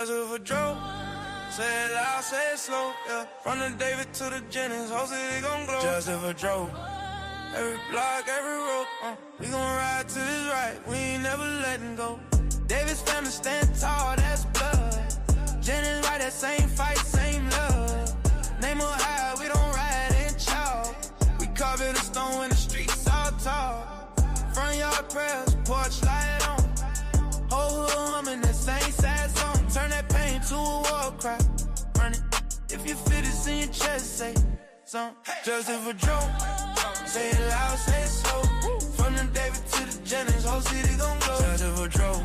Of a joke, say it loud, say it slow, yeah. From the David to the Jennings, hopefully they gon' glow. Just if a joke, every block, every rope, we gon' ride till it's right, we ain't never letting go. David's family stand tall, that's blood. Jennings right, that same fight, same love. Name on high, we don't ride in chalk. We carve it a stone in the streets all tall. Front yard prayers, porch light on. Whole hood humming that same sad song. Turn that pain to a war cry. Run it. If you feel this in your chest, say something. Just if a joke. Say it loud, say it slow. From the David to the Jennings, whole city gon' glow. Just if a joke.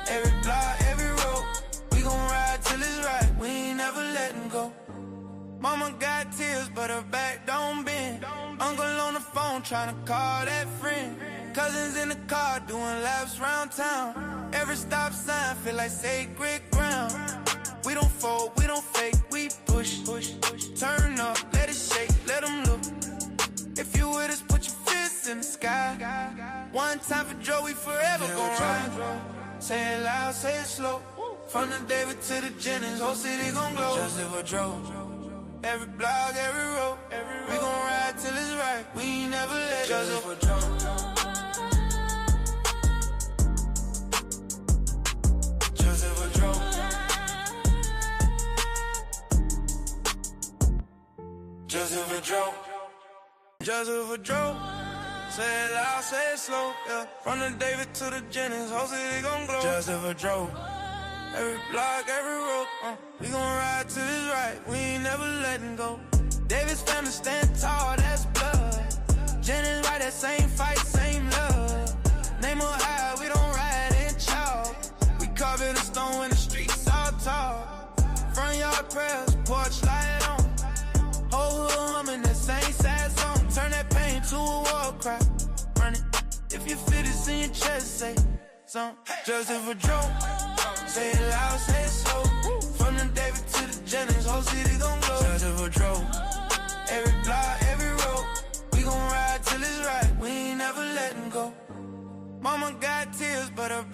Every block, every road, we gon' ride till it's right. We ain't never letting go. Mama got tears, but her back don't bend. Uncle on the phone tryna call that friend. Cousins in the car doing laps round town. Every stop sign feel like sacred ground. We don't fold, we don't fake, we push. Turn up, let it shake, let them look. If you with us, put your fists in the sky. One time for Joe, we forever gon' ride. Say it loud, say it slow. From the David to the Jennings, whole city gon' glow. Just if a joke. Every block, every road, we gon' ride till it's right. We ain't never let go. Just if a joke. Just if a joke. Just if a joke. Just if a joke. Say it loud, say it slow, yeah. From the David to the Jennings, whole city gon' glow. Just if a joke. Every block, every road, we gon' ride till it's right. We ain't never letting go. David's family stand tall, that's blood. Jennings right, that same fight, same love. Name on high, we don't ride in chalk. We carve it a stone in the streets all tall. Front yard prayers, porch light on. Whole hood humming that same sad song. Turn that pain to a war cry. Run it. If you feel this in your chest, say something. Just if a joke. Say it loud, say it slow. From the David to the Jennings, whole city gon' glow. Just if a joke. Every block, every road, we gon' ride till it's right. We ain't never letting go. Mama got tears, but her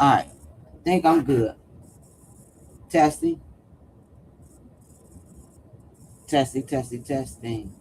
All right. Think I'm good. Testing, testing, testing, testing.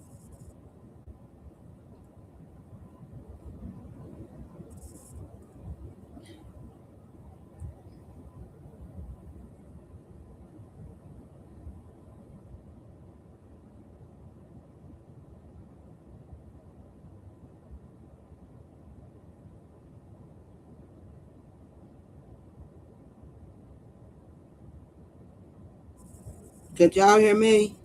Could y'all hear me?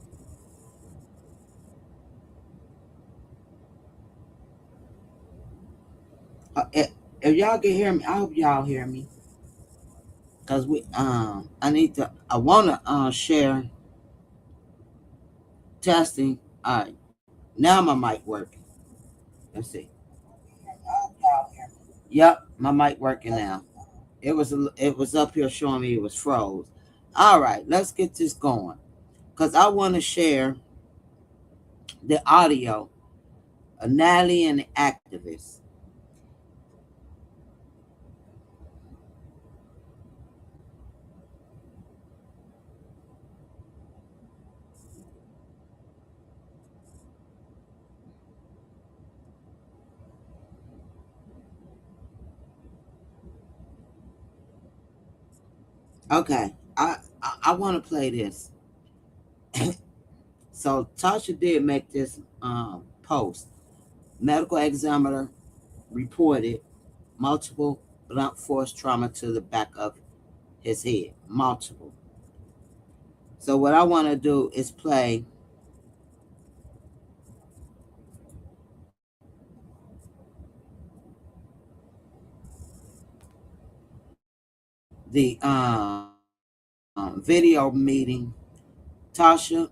If y'all can hear me, I hope y'all hear me. Cause I wanna share testing. All right, now my mic working. Let's see. Yep, my mic working now. It was up here showing me it was froze. All right, let's get this going. Cause I want to share the audio of Natalie and the activists. Okay, I want to play this. So Tasha did make this post. Medical examiner reported multiple blunt force trauma to the back of his head. Multiple. So what I want to do is play the video meeting. Tasha,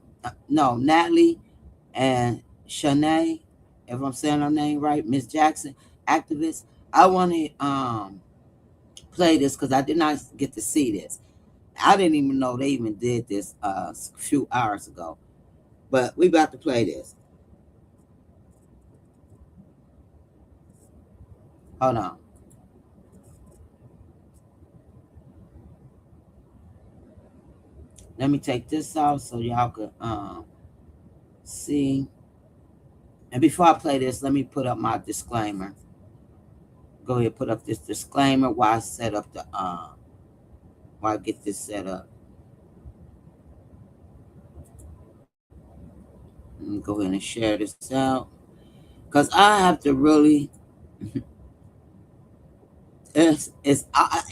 no, Natalie and Shanae, if I'm saying her name right, Miss Jackson, activist. I want to play this because I did not get to see this. I didn't even know they even did this a few hours ago. But we about to play this. Hold on. Let me take this off so y'all could see. And before I play this, let me put up my disclaimer. Go ahead, put up this disclaimer while I set up the while I get this set up. Let me go ahead and share this out. Cause I have to really it's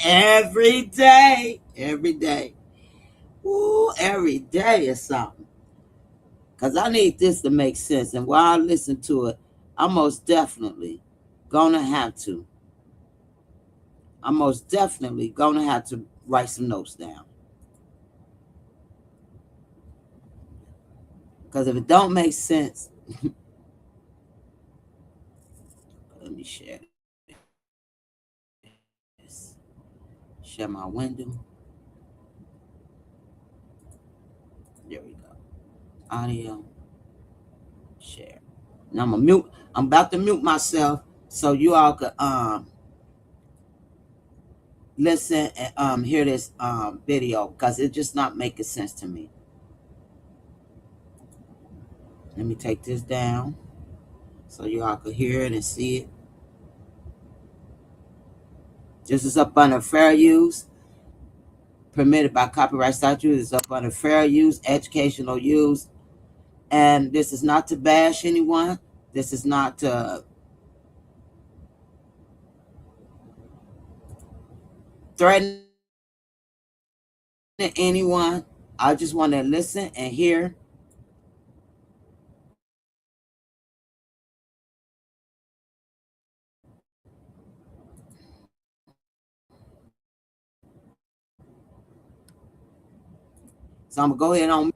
every day. Every day. Ooh, every day is something. Cause I need this to make sense. And while I listen to it, I'm most definitely gonna have to. I'm most definitely gonna have to write some notes down. Because if it don't make sense, let me share this. Share my window. There we go. Audio. Share. Now I'm a mute. I'm about to mute myself so you all could listen and hear this video because it's just not making sense to me. Let me take this down so you all could hear it and see it. This is up under fair use, permitted by copyright statute. It's up under fair use, educational use, and this is not to bash anyone. This is not to threaten anyone. I just want to listen and hear. So I'm gonna go ahead on.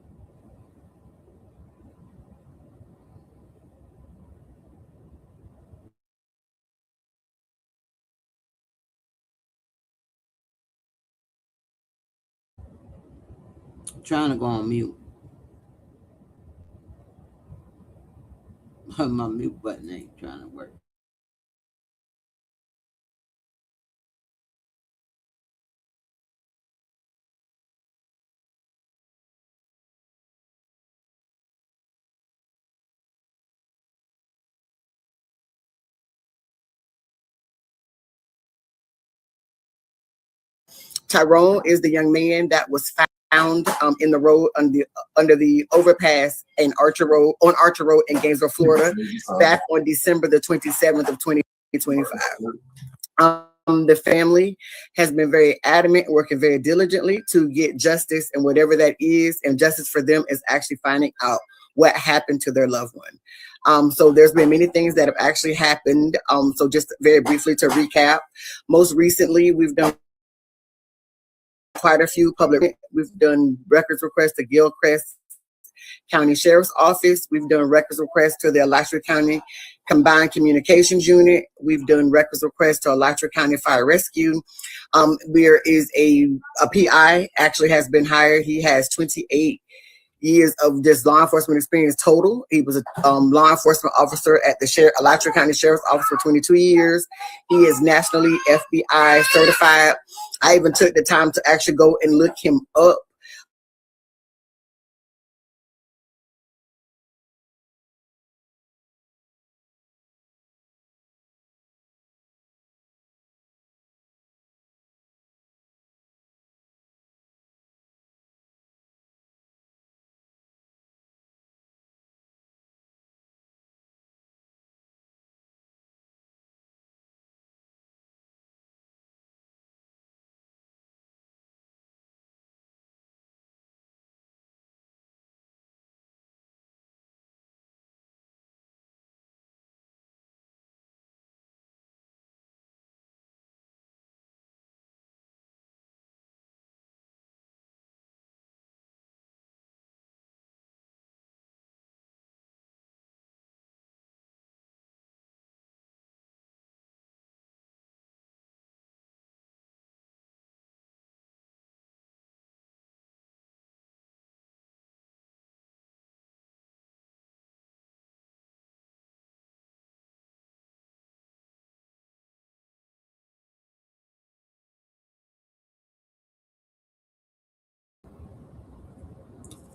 Trying to go on mute. My mute button ain't trying to work. Tyrone is the young man that was found in the road under the overpass in Archer Road in Gainesville, Florida, back on December the 27th of 2025. The family has been very adamant, working very diligently to get justice and whatever that is. And justice for them is actually finding out what happened to their loved one. So there's been many things that have actually happened. So just very briefly to recap, most recently we've done quite a few we've done records requests to Gilchrist County Sheriff's Office. We've done records requests to the Alachua County Combined Communications Unit. We've done records requests to Alachua County Fire Rescue. There is a PI actually has been hired. He has 28 years of this law enforcement experience total. He was a law enforcement officer at the Alachua County Sheriff's Office for 22 years. He is nationally FBI certified. I even took the time to actually go and look him up.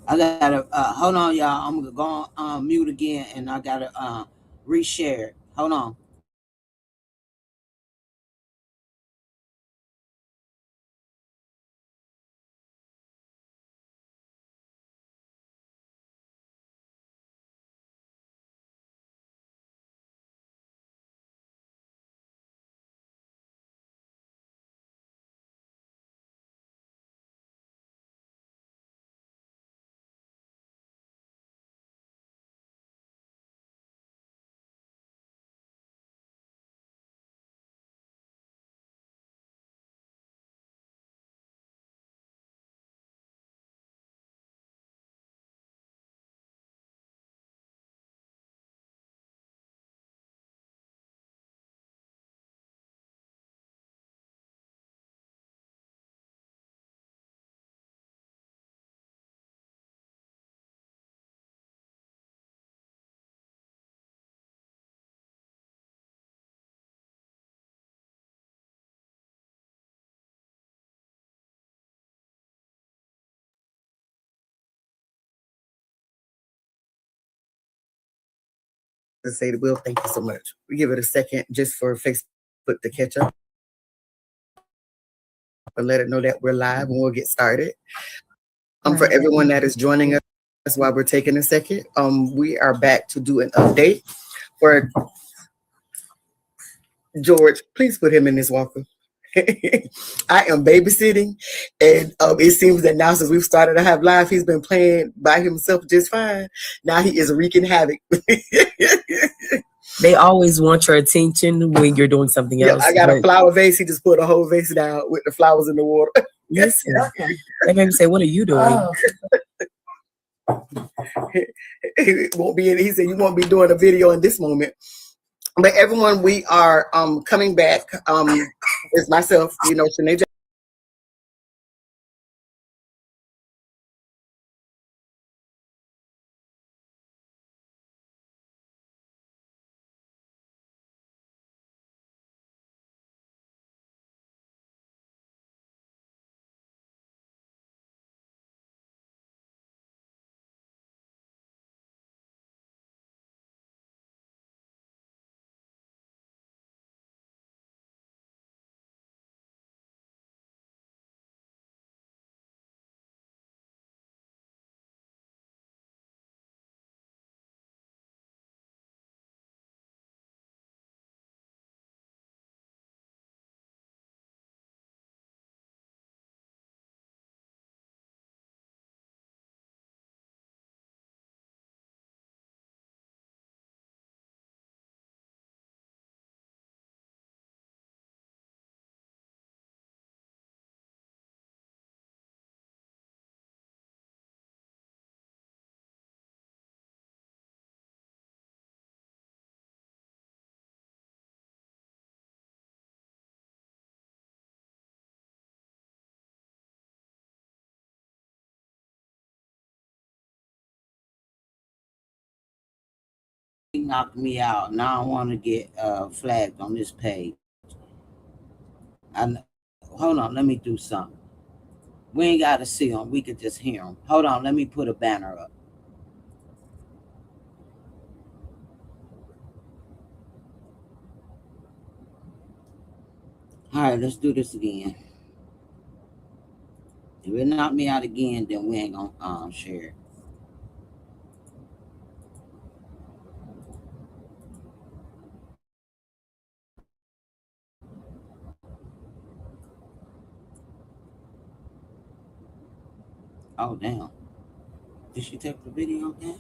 I gotta hold on, y'all. I'm gonna go on mute again, and I gotta reshare. Hold on. To say the will, thank you so much. We give it a second just for Facebook to catch up and let it know that we're live and we'll get started. For everyone that is joining us while we're taking a second, we are back to do an update for George. Please put him in this walker. I am babysitting, and it seems that now since we've started to have live, he's been playing by himself just fine. Now he is wreaking havoc. They always want your attention when you're doing something else. I got a flower vase. He just put a whole vase down with the flowers in the water. Listen, they made me say, "What are you doing?" It won't be. He said, "You won't be doing a video in this moment." But everyone, we are coming back. It's myself, Shanae knocked me out, and I don't want to get flagged on this page. Hold on, let me do something. We ain't got to see them. We could just hear them. Hold on, let me put a banner up. All right, let's do this again. If it knock me out again, then we ain't gonna share it. Oh damn! Did she take the video down?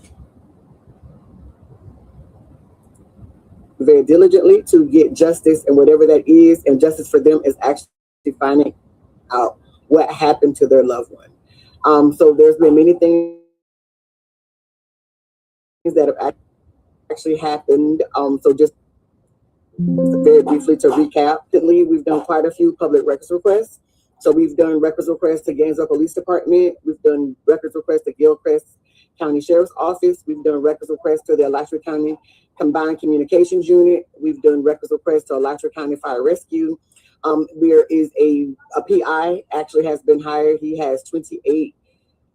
Very diligently to get justice and whatever that is, and justice for them is actually finding out what happened to their loved one. So there's been many things that have actually happened. So just very briefly to recap, we've done quite a few public records requests. So we've done records requests to Gainesville Police Department. We've done records requests to Gilchrist County Sheriff's Office. We've done records requests to the Alachua County Combined Communications Unit. We've done records requests to Alachua County Fire Rescue. There is a PI actually has been hired. He has 28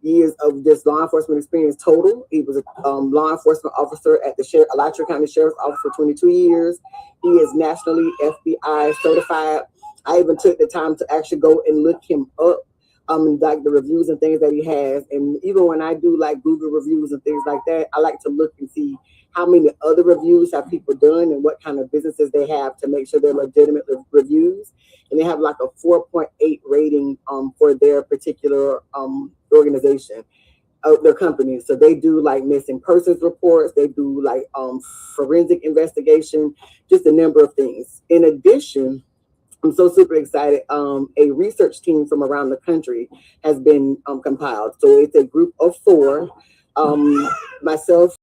years of this law enforcement experience total. He was a law enforcement officer at the Alachua County Sheriff's Office for 22 years. He is nationally FBI certified. I even took the time to actually go and look him up, like the reviews and things that he has. And even when I do like Google reviews and things like that, I like to look and see how many other reviews have people done and what kind of businesses they have to make sure they're legitimate reviews. And they have like a 4.8 rating for their particular organization, their company. So they do like missing persons reports, they do like forensic investigation, just a number of things. In addition, I'm so super excited. A research team from around the country has been compiled. So it's a group of 4. Myself,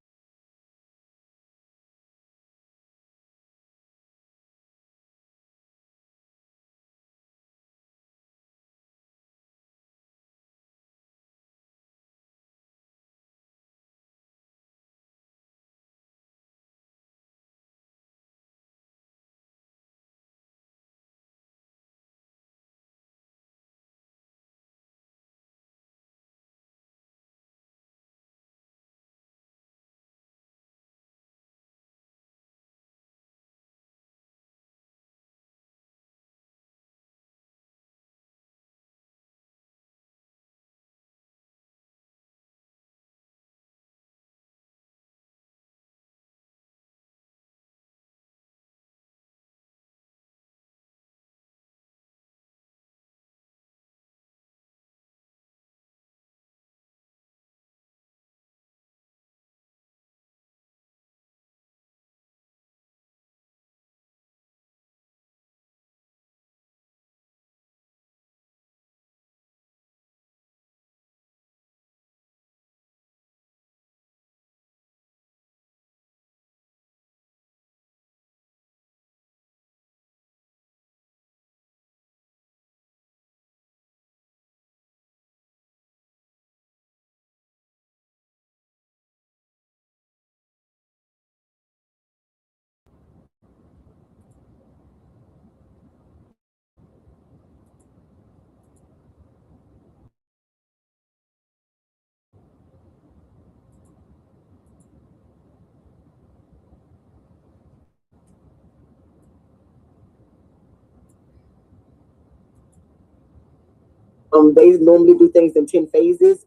they normally do things in 10 phases.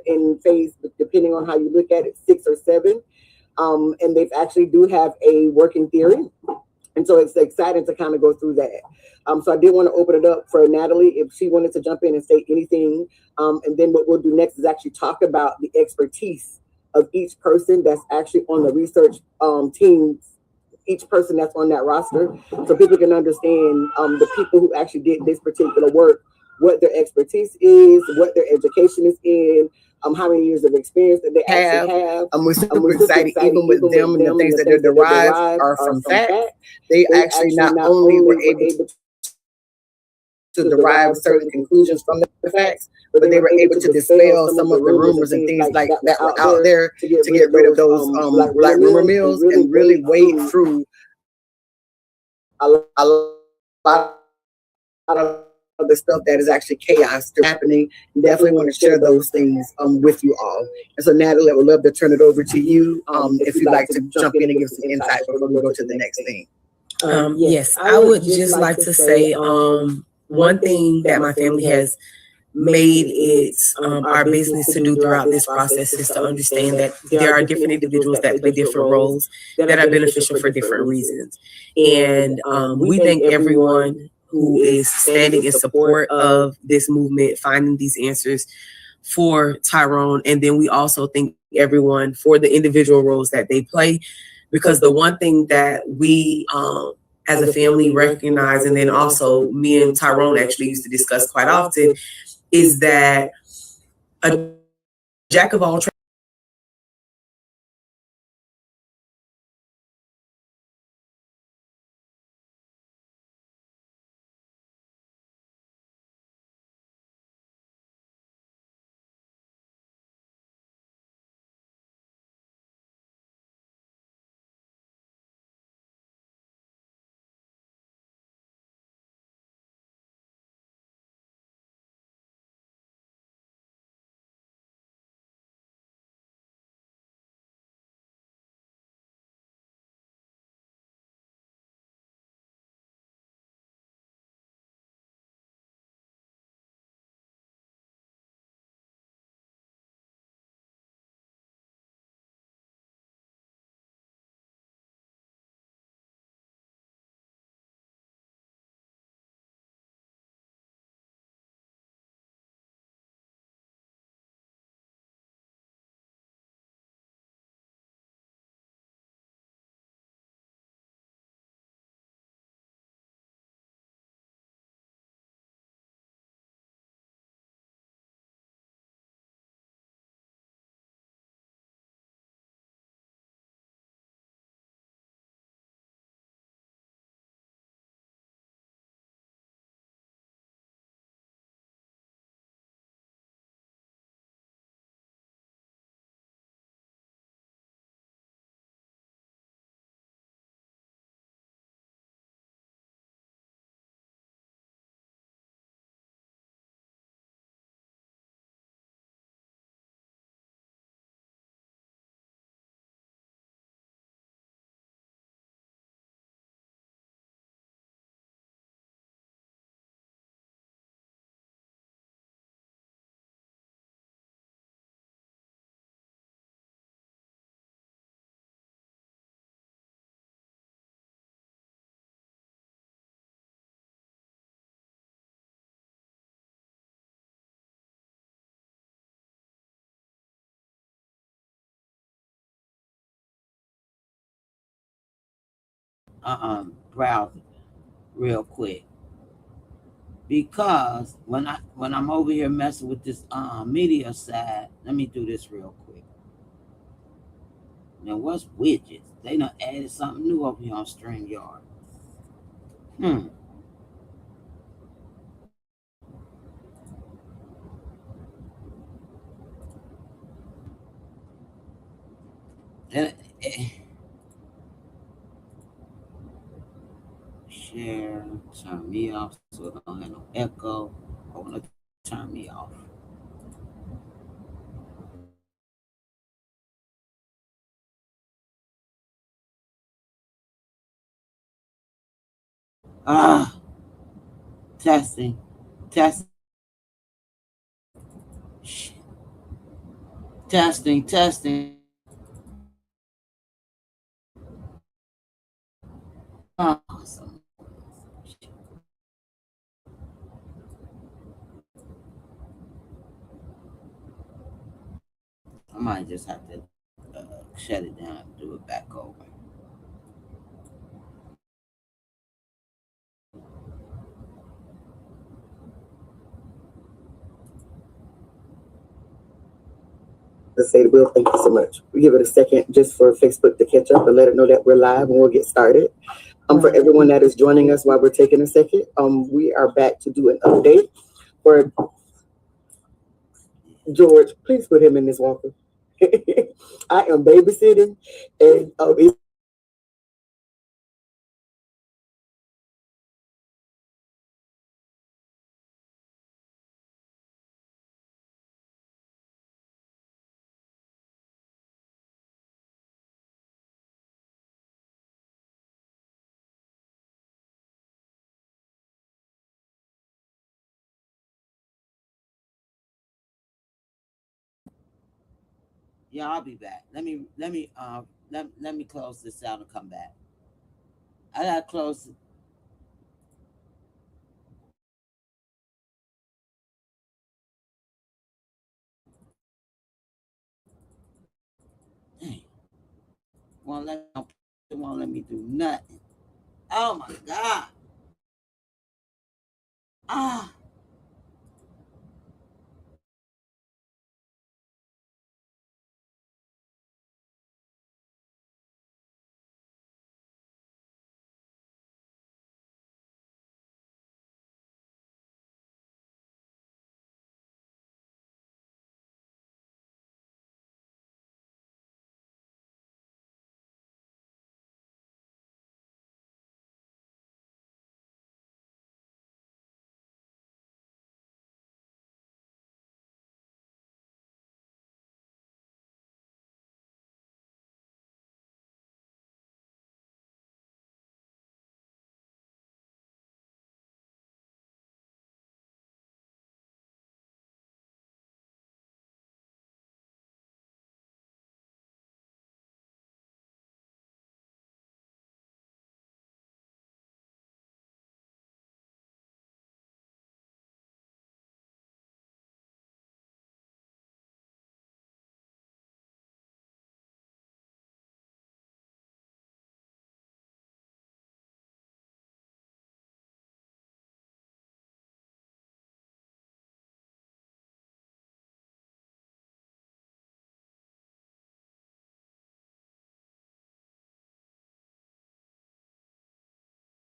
In phase, depending on how you look at it, 6 or 7. And they actually do have a working theory. And so it's exciting to kind of go through that. So I did want to open it up for Natalie if she wanted to jump in and say anything. And then what we'll do next is actually talk about the expertise of each person that's actually on the research team, each person that's on that roster, so people can understand the people who actually did this particular work, what their expertise is, what their education is in, how many years of experience that they actually have. We're super excited, even with them and the things that they derive are from fact. They actually not only were able to derive certain conclusions from the facts, but they were able to dispel some of the rumors and things like that were out there to get rid of those black rumor mills and really wade through a lot of the stuff that is actually chaos still happening. Definitely want to share those things with you all. And so Natalie, I would love to turn it over to you if you'd like to jump in and give some insight before we go to the next thing. Yes, I would just like to say one thing that my family has made it our business to do throughout this process is to understand that there are different individuals that play different roles that are beneficial for different reasons. And we thank everyone who is standing in support of this movement, finding these answers for Tyrone. And then we also thank everyone for the individual roles that they play, because the one thing that we as a family recognize, and then also me and Tyrone actually used to discuss quite often, is that a jack of all trades browser real quick, because when I'm over here messing with this media side, let me do this real quick. Now what's widgets? They done added something new over here on StreamYard. Share, turn me off so it don't have no echo. I want to turn me off. Testing. Testing. Awesome. I might just have to shut it down and do it back over. Let's say, Will, thank you so much. We give it a second just for Facebook to catch up and let it know that we're live, and we'll get started. For everyone that is joining us while we're taking a second, we are back to do an update for George. Please put him in this walker. I am babysitting, and it's Yeah, I'll be back. Let me close this out and come back. I gotta close. Dang, won't let me do nothing. Oh my god. Ah.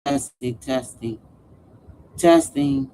Testing, testing, testing.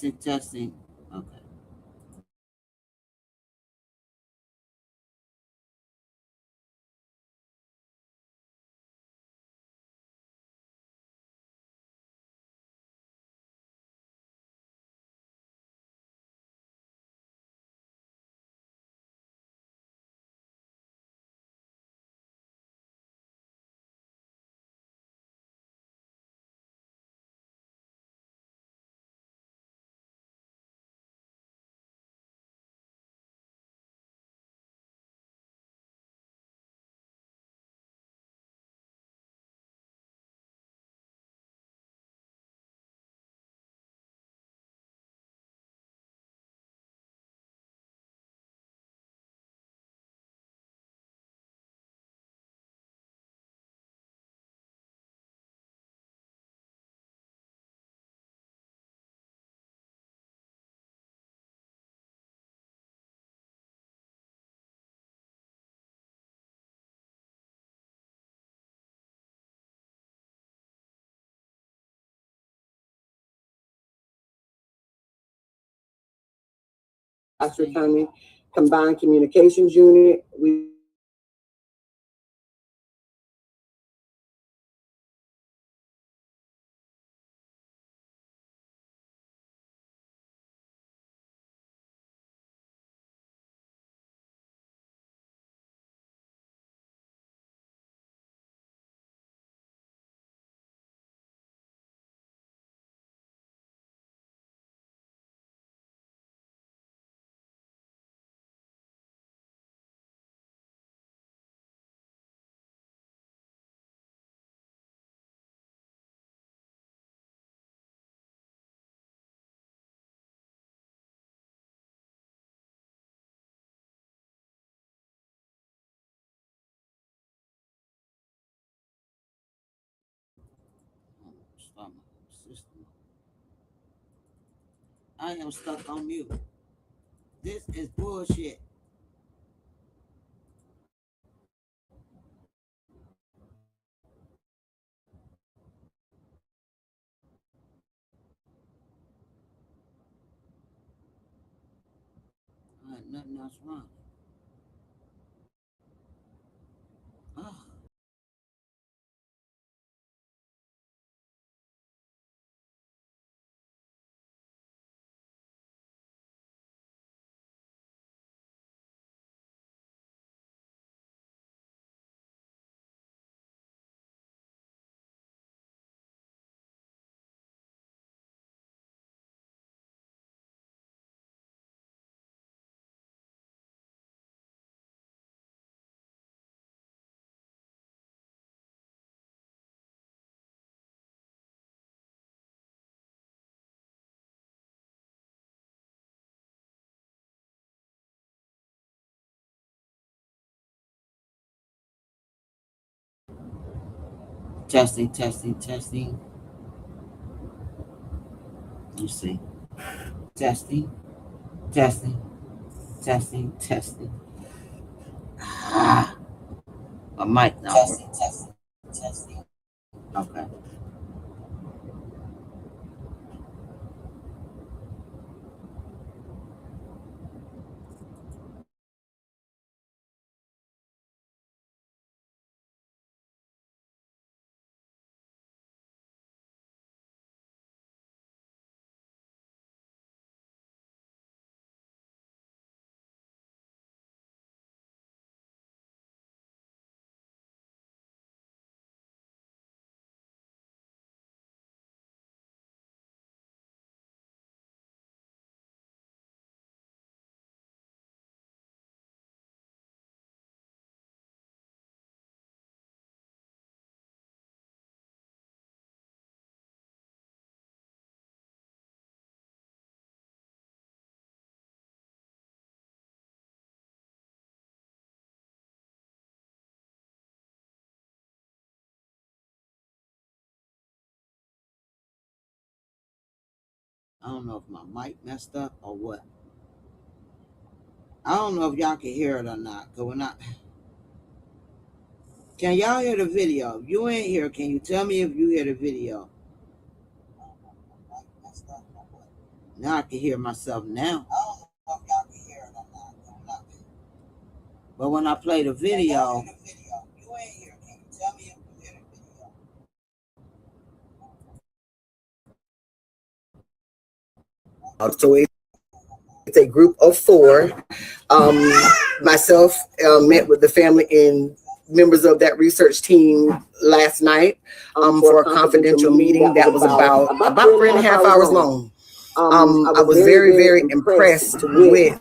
Testing. Okay. Oxford County Combined Communications Unit. We Start my system. I am stuck on mute. This is bullshit. Nothing else wrong. Oh. Testing, testing, testing. Let's see. Testing, testing, testing, testing. Ah, my mic not working. Testing, testing. Okay. I don't know if my mic messed up or what. I don't know if y'all can hear it or not. Cause when I can y'all hear the video? If you ain't here, can you tell me if you hear the video? Now I can hear myself now. But when I play the video, So it's a group of 4. Myself met with the family and members of that research team last night for a confidential meeting that was about 3.5 hours long. I was very, very impressed with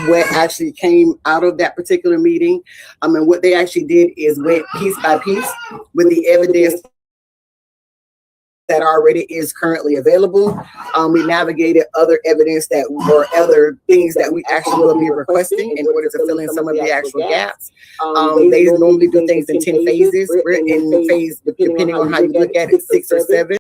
what actually came out of that particular meeting. And what they actually did is went piece by piece with the evidence that already is currently available. We navigated other evidence that or other things that we actually will be requesting in order to fill in some of the actual gaps. They normally do things in 10 phases. We're in phase, depending on how you look at it, 6 or 7.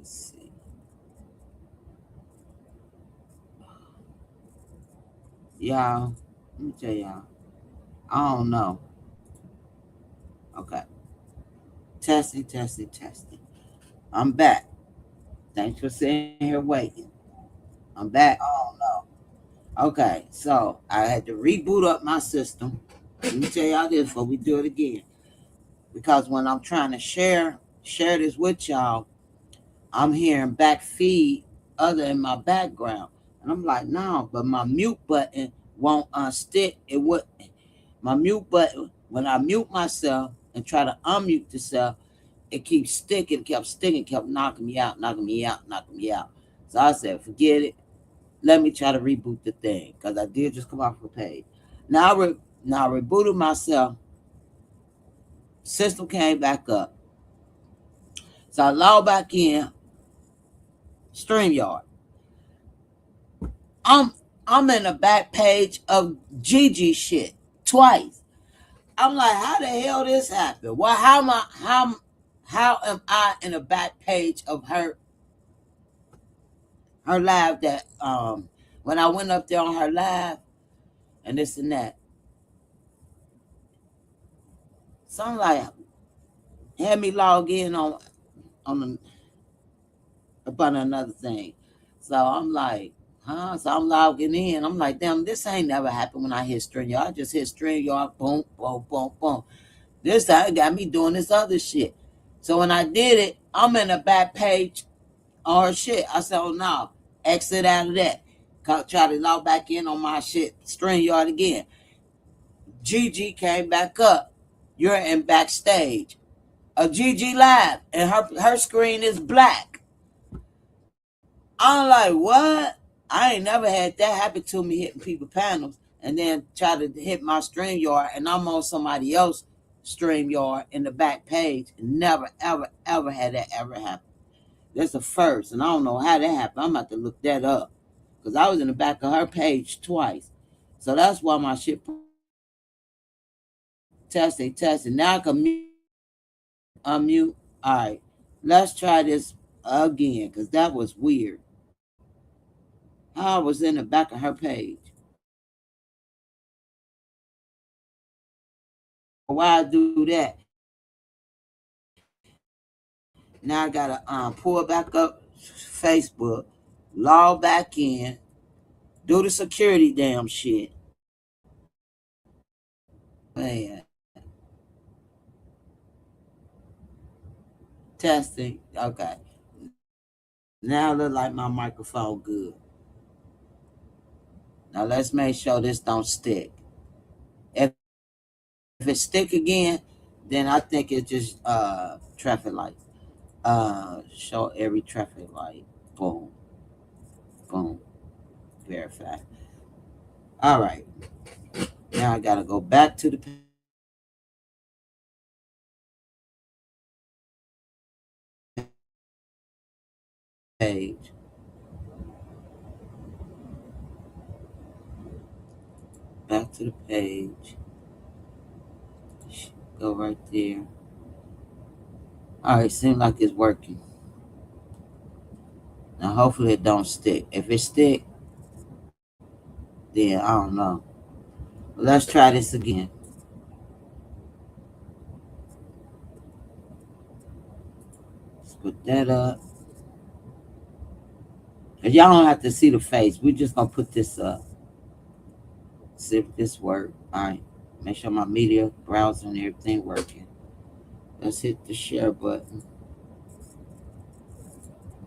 see. Y'all, let me tell y'all. I don't know. Okay. Testing. I'm back. Thanks for sitting here waiting. I'm back. I don't know. Okay, so I had to reboot up my system. Let me tell y'all this before we do it again. Because when I'm trying to share this with y'all, I'm hearing back feed other in my background. And I'm like, no, but my mute button won't unstick. It would my mute button, when I mute myself and try to unmute the self, it keeps sticking, kept knocking me out. So I said, forget it. Let me try to reboot the thing. Because I did just come off the page. Now I rebooted myself. System came back up. So I logged back in. StreamYard. I'm in the back page of Gigi shit twice. I'm like, how the hell this happened? Well, how am I in the back page of her live that when I went up there on her live and this and that. So I'm like, had me log in on about another thing. So I'm like, huh? So I'm logging in. I'm like, damn, this ain't never happened when I hit StreamYard. I just hit StreamYard, boom, boom, boom, boom. This time it got me doing this other shit. So when I did it, I'm in the back page or shit. I said, oh no, exit out of that. Try to log back in on my shit, StreamYard again. Gigi came back up. You're in backstage. A Gigi live, and her screen is black. I'm like, what? I ain't never had that happen to me hitting people panels and then try to hit my StreamYard and I'm on somebody else's StreamYard in the back page. Never, ever, ever had that ever happen. That's the first, and I don't know how that happened. I'm about to look that up because I was in the back of her page twice. So that's why my shit testing. Now I can unmute. All right, let's try this again because that was weird. I was in the back of her page. Why I do that? Now I gotta pull back up Facebook, log back in, do the security damn shit. Man. Testing. Okay. Now it look like my microphone good. Now let's make sure this don't stick. If it stick again, then I think it's just traffic lights. Show every traffic light. Boom. Boom. Verify. All right. Now I gotta go back to the page. Back to the page. Go right there. All right, seems like it's working. Now hopefully it don't stick. If it stick, then I don't know. Let's try this again. Let's put that up. And y'all don't have to see the face. We're just gonna put this up. See if this works. All right. Make sure my media browser and everything working. Let's hit the share button.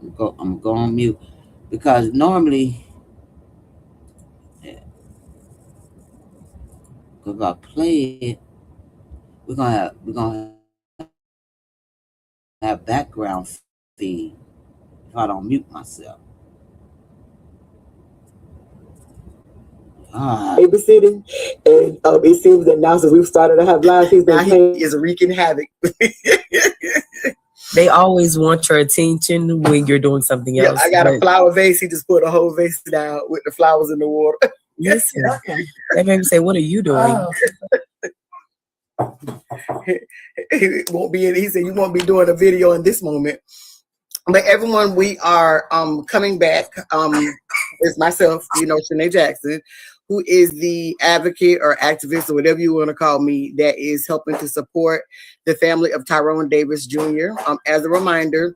I'm going on mute because normally, if I play it, we're gonna have background feed if I don't mute myself. Babysitting, and it seems that now since we've started to have live, he is wreaking havoc. They always want your attention when you're doing something else. I got a flower vase. He just put a whole vase down with the flowers in the water. Listen, that made me say, "What are you doing?" He won't be. He said, "You won't be doing a video in this moment." But everyone, we are coming back. It's myself, Shanae Jackson, who is the advocate or activist or whatever you want to call me, that is helping to support the family of Tyrone Davis Jr. As a reminder,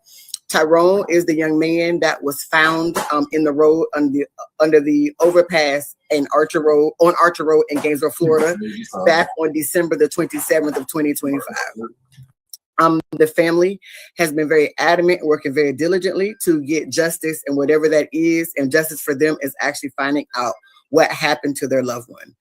Tyrone is the young man that was found in the road under the overpass on Archer Road in Gainesville, Florida, back on December the 27th of 2025. The family has been very adamant, working very diligently to get justice and whatever that is, and justice for them is actually finding out what happened to their loved one.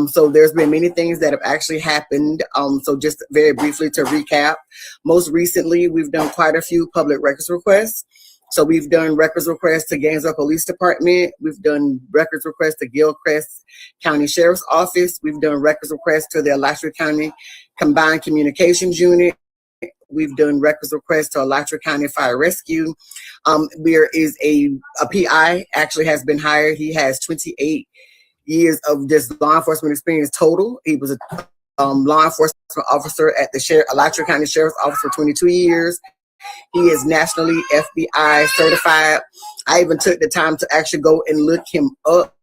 So there's been many things that have actually happened. So just very briefly to recap, most recently, we've done quite a few public records requests. So we've done records requests to Gainesville Police Department. We've done records requests to Gilchrist County Sheriff's Office. We've done records requests to the Alachua County Combined Communications Unit. We've done records requests to Alachua County Fire Rescue. There is a PI actually has been hired. He has 28 years of just law enforcement experience total. He was a law enforcement officer at the Alachua County Sheriff's Office for 22 years. He is nationally FBI certified. I even took the time to actually go and look him up.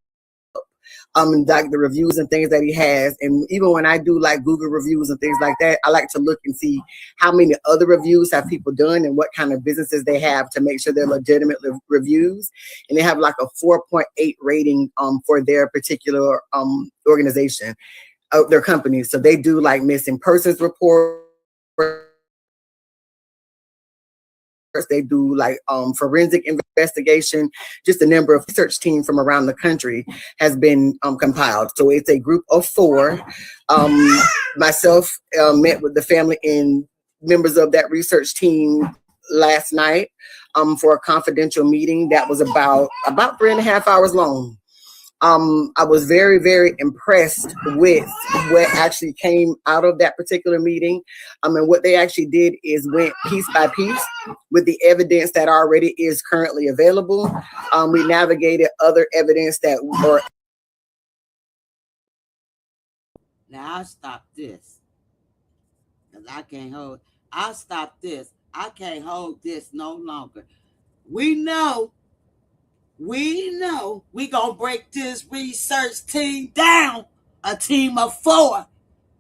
Like the reviews and things that he has, and even when I do like Google reviews and things like that, I like to look and see how many other reviews have people done and what kind of businesses they have to make sure they're legitimate reviews. And they have like a 4.8 rating for their particular organization, their company. So they do like missing persons report. They do like forensic investigation. Just a number of research team from around the country has been compiled. So it's a group of 4. Myself met with the family and members of that research team last night for a confidential meeting that was about 3.5 hours long. I was very, very impressed with what actually came out of that particular meeting. And what they actually did is went piece by piece with the evidence that already is currently available. We navigated other evidence that were. Now I'll stop this, because I'll stop this. I can't hold this no longer. We know we gonna break this research team down, a team of 4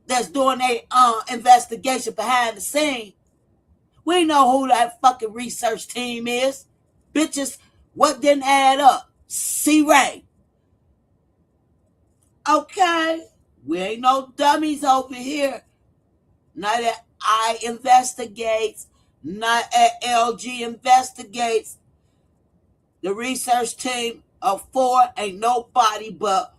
that's doing a investigation behind the scene. We know who that fucking research team is. Bitches, what didn't add up? C-Ray. Okay, we ain't no dummies over here. Not at I investigates, not at LG investigates. The research team of 4 ain't nobody but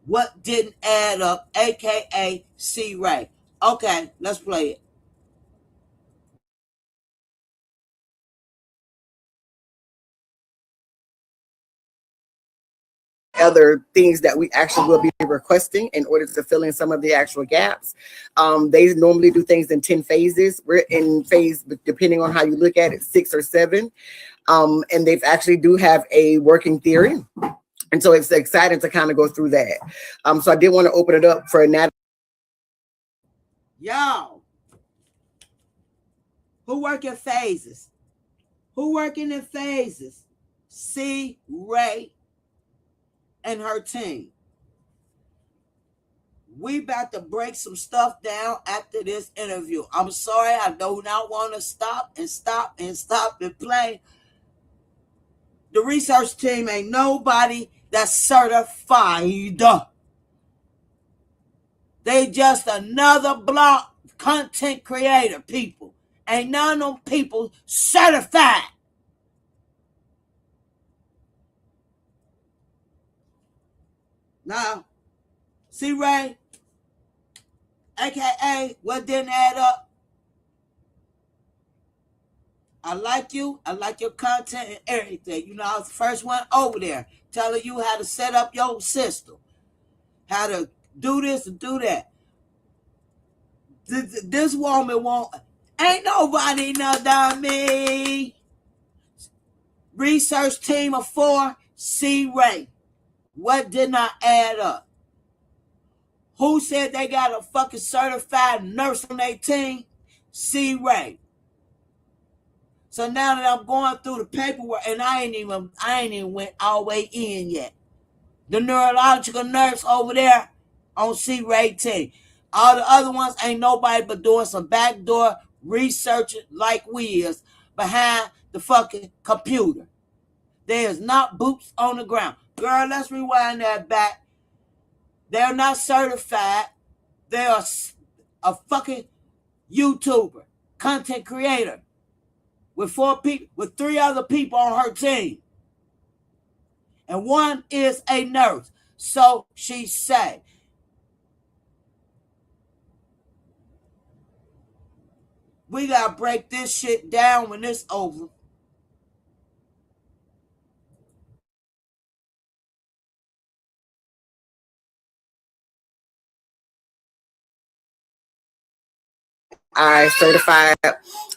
what didn't add up, aka C-Ray. Okay, let's play it. Other things that we actually will be requesting in order to fill in some of the actual gaps. They normally do things in 10 phases. We're in phase, depending on how you look at it, 6 or 7. And they've actually do have a working theory. And so it's exciting to kind of go through that. So I did want to open it up for Natalie. Y'all, who work in phases? Who working in phases? C-Ray and her team. We about to break some stuff down after this interview. I'm sorry, I do not want to stop and play. The research team ain't nobody that's certified. They just another blog content creator people. Ain't none of them people certified. Now, C-Ray, aka what didn't add up. I like you. I like your content and everything. You know, I was the first one over there telling you how to set up your system, how to do this and do that. This woman won't. Ain't nobody know than me. Research team of 4, C-Ray. What did not add up? Who said they got a fucking certified nurse on their team? C-Ray. So now that I'm going through the paperwork, and I ain't even went all the way in yet. The neurological nurse over there on C-Ray team. All the other ones ain't nobody but doing some backdoor research like we is behind the fucking computer. There is not boots on the ground. Girl, let's rewind that back. They're not certified. They are a fucking YouTuber, content creator, with 3 other people on her team. And one is a nurse. So she said. We gotta break this shit down when it's over. I certified.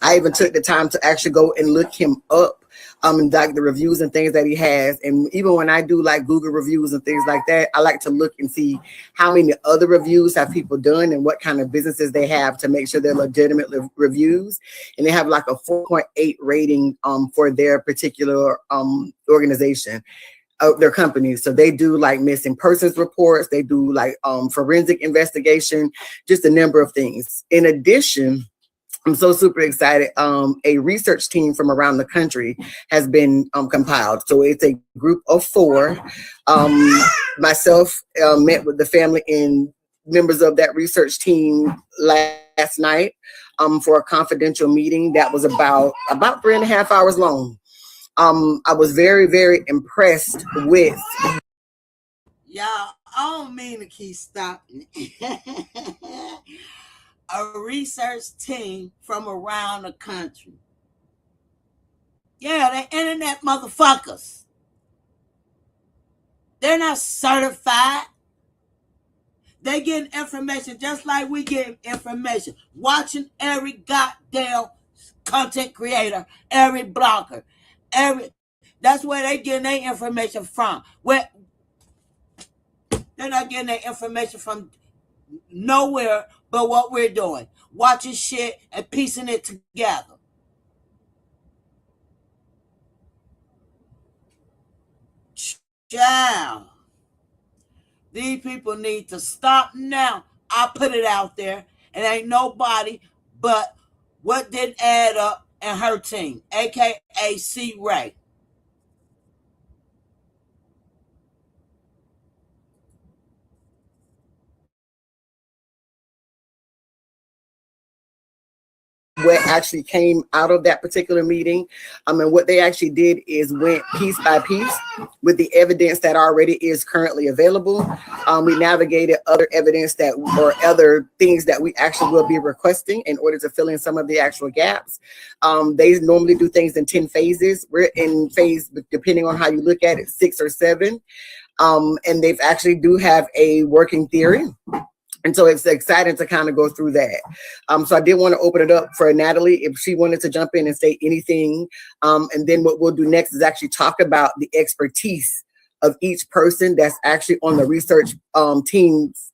I even took the time to actually go and look him up, and like the reviews and things that he has. And even when I do like Google reviews and things like that, I like to look and see how many other reviews have people done and what kind of businesses they have to make sure they're legitimate reviews. And they have like a 4.8 rating for their particular organization. Their companies. So they do like missing persons reports, they do like forensic investigation, just a number of things. In addition, I'm so super excited. A research team from around the country has been compiled. So it's a group of 4. Myself met with the family and members of that research team last night for a confidential meeting that was about 3.5 hours long. I was very, very impressed with. Y'all, I don't mean to keep stopping. A research team from around the country. Yeah, they're internet motherfuckers. They're not certified. They getting information just like we get information. Watching every goddamn content creator, every blogger, that's where they getting their information from. They're not getting their information from nowhere but what we're doing. Watching shit and piecing it together. Child. These people need to stop now. I put it out there. And ain't nobody but what didn't add up and her team, a.k.a. C-Ray. What actually came out of that particular meeting. And what they actually did is went piece by piece with the evidence that already is currently available. We navigated other evidence or other things that we actually will be requesting in order to fill in some of the actual gaps. They normally do things in 10 phases. We're in phase, depending on how you look at it, 6 or 7. And they've actually do have a working theory. And so it's exciting to kind of go through that. So I did want to open it up for Natalie if she wanted to jump in and say anything. And then what we'll do next is actually talk about the expertise of each person that's actually on the research teams,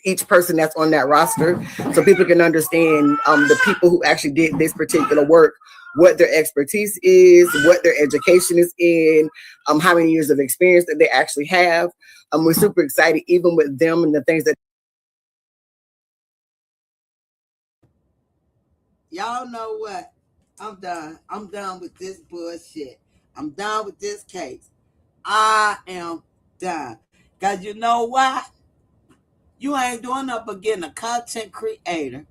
each person that's on that roster, so people can understand the people who actually did this particular work, what their expertise is, what their education is in, how many years of experience that they actually have. We're super excited even with them and the things that. Y'all know what? I'm done. I'm done with this bullshit. I'm done with this case. I am done. Because you know why? You ain't doing nothing but getting a content creator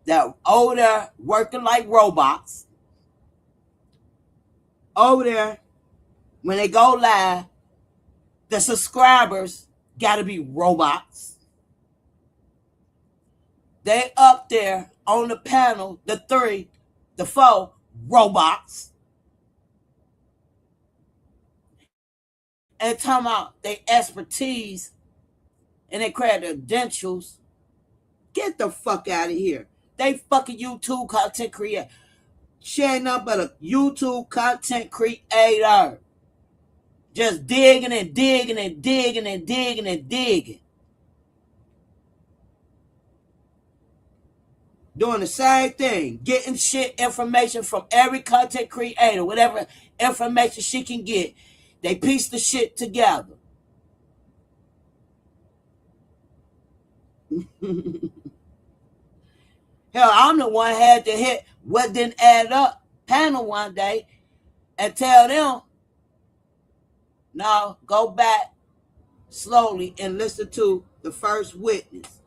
that over there working like robots. Over there, when they go live, the subscribers got to be robots. They up there on the panel, the 4 robots. And talking about their expertise and their credentials. Get the fuck out of here. They fucking YouTube content creator. She ain't nothing but a YouTube content creator. Just digging and digging and digging and digging and digging. doing the same thing, getting shit information from every content creator, whatever information she can get. They piece the shit together. Hell, I'm the one had to hit what didn't add up panel one day and tell them, now go back slowly and listen to the first witness.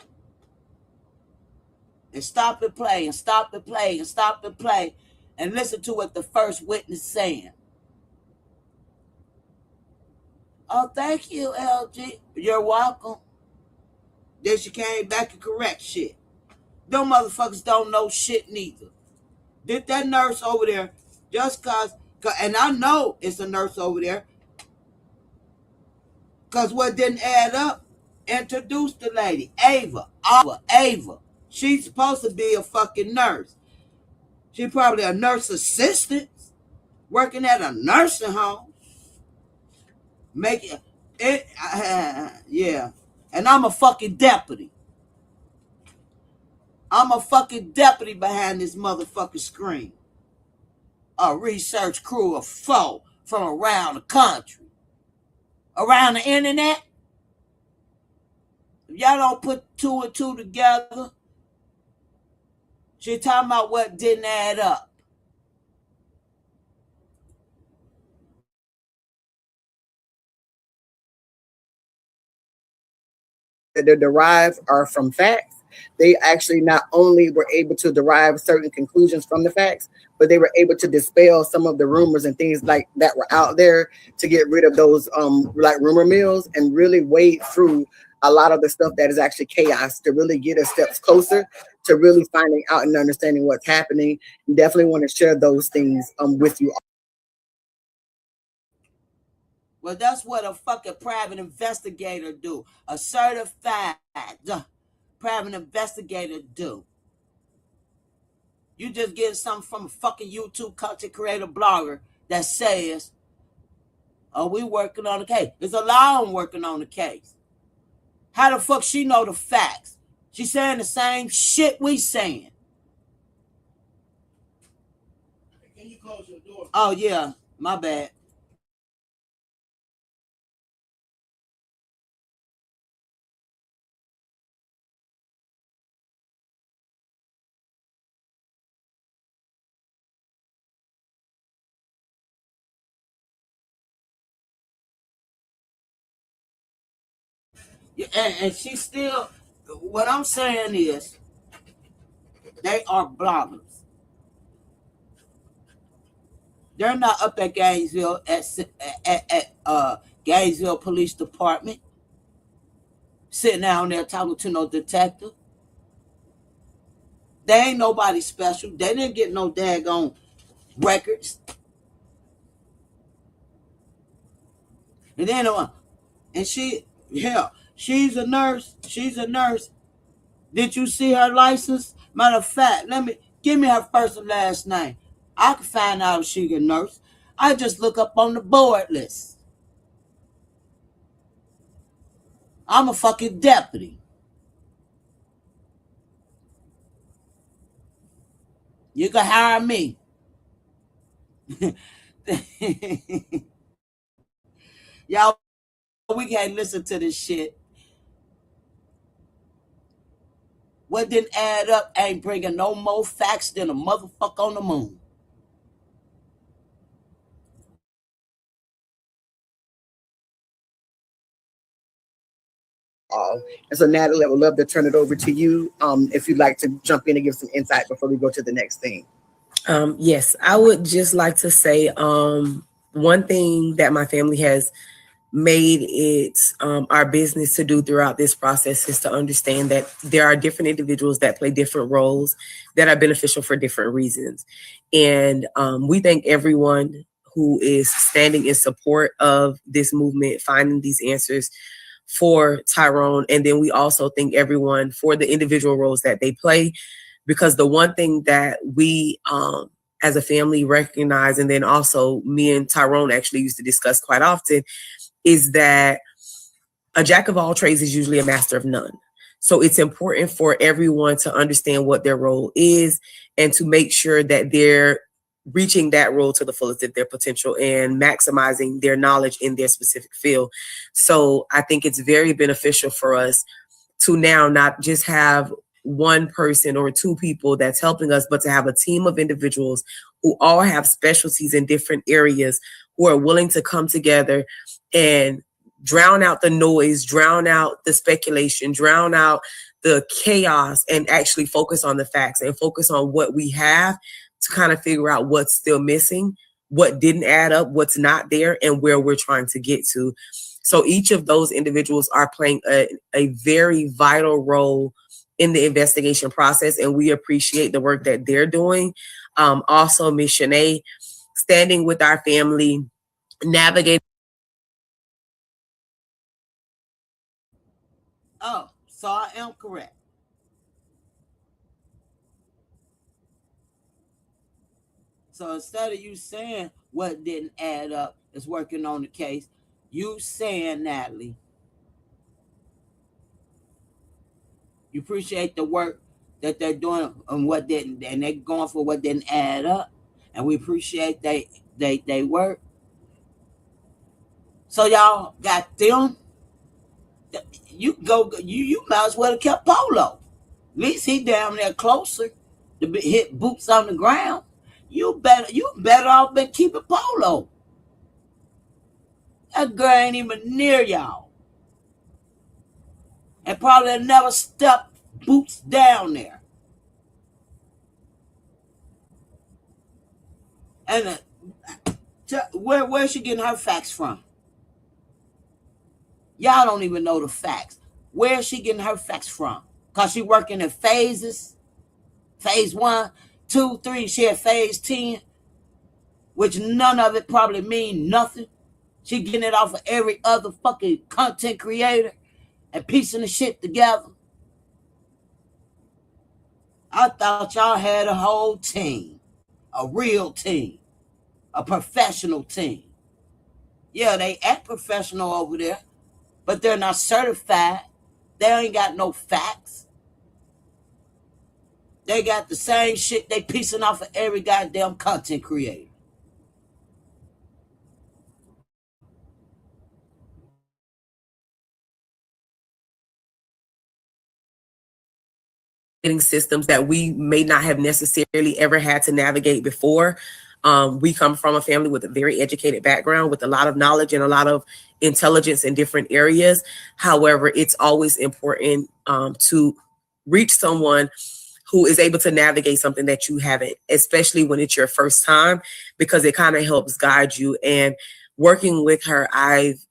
And stop the play and stop the play and stop the play and listen to what the first witness saying. Oh, thank you, LG. You're welcome. Then she came back and correct shit. Them motherfuckers don't know shit neither. Did that nurse over there just cause, and I know it's a nurse over there, cause what didn't add up, introduced the lady, Ava. She's supposed to be a fucking nurse. She's probably a nurse assistant working at a nursing home. Making it, yeah. And I'm a fucking deputy. I'm a fucking deputy behind this motherfucking screen. A research crew of 4 from around the country. Around the internet. If y'all don't put 2 and 2 together, she talking about what didn't add up. That they're derived are from facts. They actually not only were able to derive certain conclusions from the facts, but they were able to dispel some of the rumors and things like that were out there to get rid of those like rumor mills and really wade through a lot of the stuff that is actually chaos to really get us steps closer to really finding out and understanding what's happening. And definitely want to share those things with you. Well, that's what a fucking private investigator do. A certified private investigator do. You just getting something from a fucking YouTube content creator blogger that says, oh, we working on the case. There's a lie on working on the case. How the fuck she know the facts? She's saying the same shit we saying. Can you close your door? Oh, yeah. My bad. And she still, what I'm saying is, they are bloggers. They're not up at Gainesville at Gainesville Police Department, sitting down there talking to no detective. They ain't nobody special. They didn't get no daggone records. And then, and she, hell, she's a nurse. She's a nurse. Did you see her license? Matter of fact, give me her first and last name. I can find out if she's a nurse. I just look up on the board list. I'm a fucking deputy. You can hire me. Y'all, we can't listen to this shit. What didn't add up ain't bringing no more facts than a motherfucker on the moon. And so, Natalie, I would love to turn it over to you if you'd like to jump in and give some insight before we go to the next thing. Yes, I would just like to say one thing that my family has made it our business to do throughout this process is to understand that there are different individuals that play different roles that are beneficial for different reasons. And we thank everyone who is standing in support of this movement, finding these answers for Tyrone. And then we also thank everyone for the individual roles that they play, because the one thing that we as a family recognize, and then also me and Tyrone actually used to discuss quite often, is that a jack of all trades is usually a master of none. So it's important for everyone to understand what their role is and to make sure that they're reaching that role to the fullest of their potential and maximizing their knowledge in their specific field. So I think it's very beneficial for us to now not just have one person or two people that's helping us, but to have a team of individuals who all have specialties in different areas, who are willing to come together and drown out the noise, drown out the speculation, drown out the chaos, and actually focus on the facts and focus on what we have to kind of figure out what's still missing, what didn't add up, what's not there, and where we're trying to get to. So each of those individuals are playing a very vital role in the investigation process, and we appreciate the work that they're doing. Also, Ms. Shanae, standing with our family, navigating. Oh, so I am correct. So instead of you saying what didn't add up is working on the case, you saying, Natalie, you appreciate the work that they're doing and what didn't, and they're going for what didn't add up, and we appreciate they work. So y'all got them. You go. You might as well have kept Polo. At least he down there closer to hit boots on the ground. You better off been keeping Polo. That girl ain't even near y'all, and probably never stepped boots down there. And where's she getting her facts from? Y'all don't even know the facts. Where's she getting her facts from? Because she working in phases. Phase 1, 2, 3. She had phase 10, which none of it probably mean nothing. She getting it off of every other fucking content creator and piecing the shit together. I thought y'all had a whole team, a real team, a professional team. Yeah, they act professional over there, but they're not certified. They ain't got no facts. They got the same shit they piecing off of every goddamn content creator. Systems that we may not have necessarily ever had to navigate before. We come from a family with a very educated background, with a lot of knowledge and a lot of intelligence in different areas. However, it's always important to reach someone who is able to navigate something that you haven't, especially when it's your first time, because it kind of helps guide you. And working with her, I've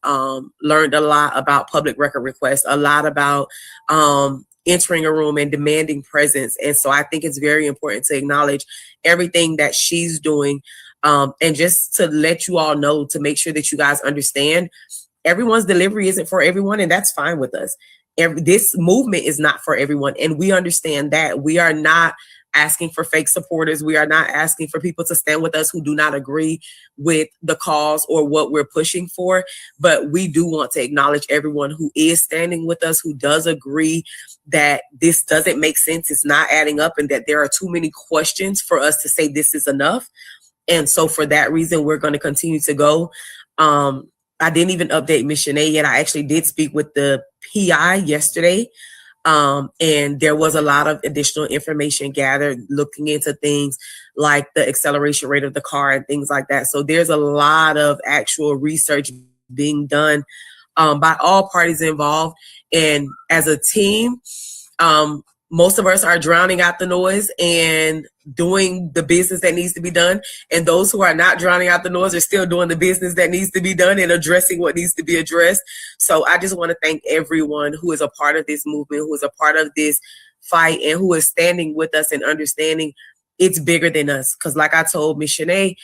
learned a lot about public record requests, a lot about entering a room and demanding presence. And so I think it's very important to acknowledge everything that she's doing, and just to let you all know, to make sure that you guys understand everyone's delivery isn't for everyone, and that's fine with us. This movement is not for everyone, and we understand that. We are not asking for fake supporters. We are not asking for people to stand with us who do not agree with the cause or what we're pushing for. But we do want to acknowledge everyone who is standing with us, who does agree that this doesn't make sense, it's not adding up, and that there are too many questions for us to say this is enough. And so for that reason, we're going to continue to go. I didn't even update Ms. Shanae yet. I actually did speak with the PI yesterday. And there was a lot of additional information gathered, looking into things like the acceleration rate of the car and things like that. So there's a lot of actual research being done by all parties involved. And as a team, most of us are drowning out the noise and doing the business that needs to be done. And those who are not drowning out the noise are still doing the business that needs to be done and addressing what needs to be addressed. So I just want to thank everyone who is a part of this movement, who is a part of this fight, and who is standing with us and understanding it's bigger than us. Because like I told Ms. Shanae,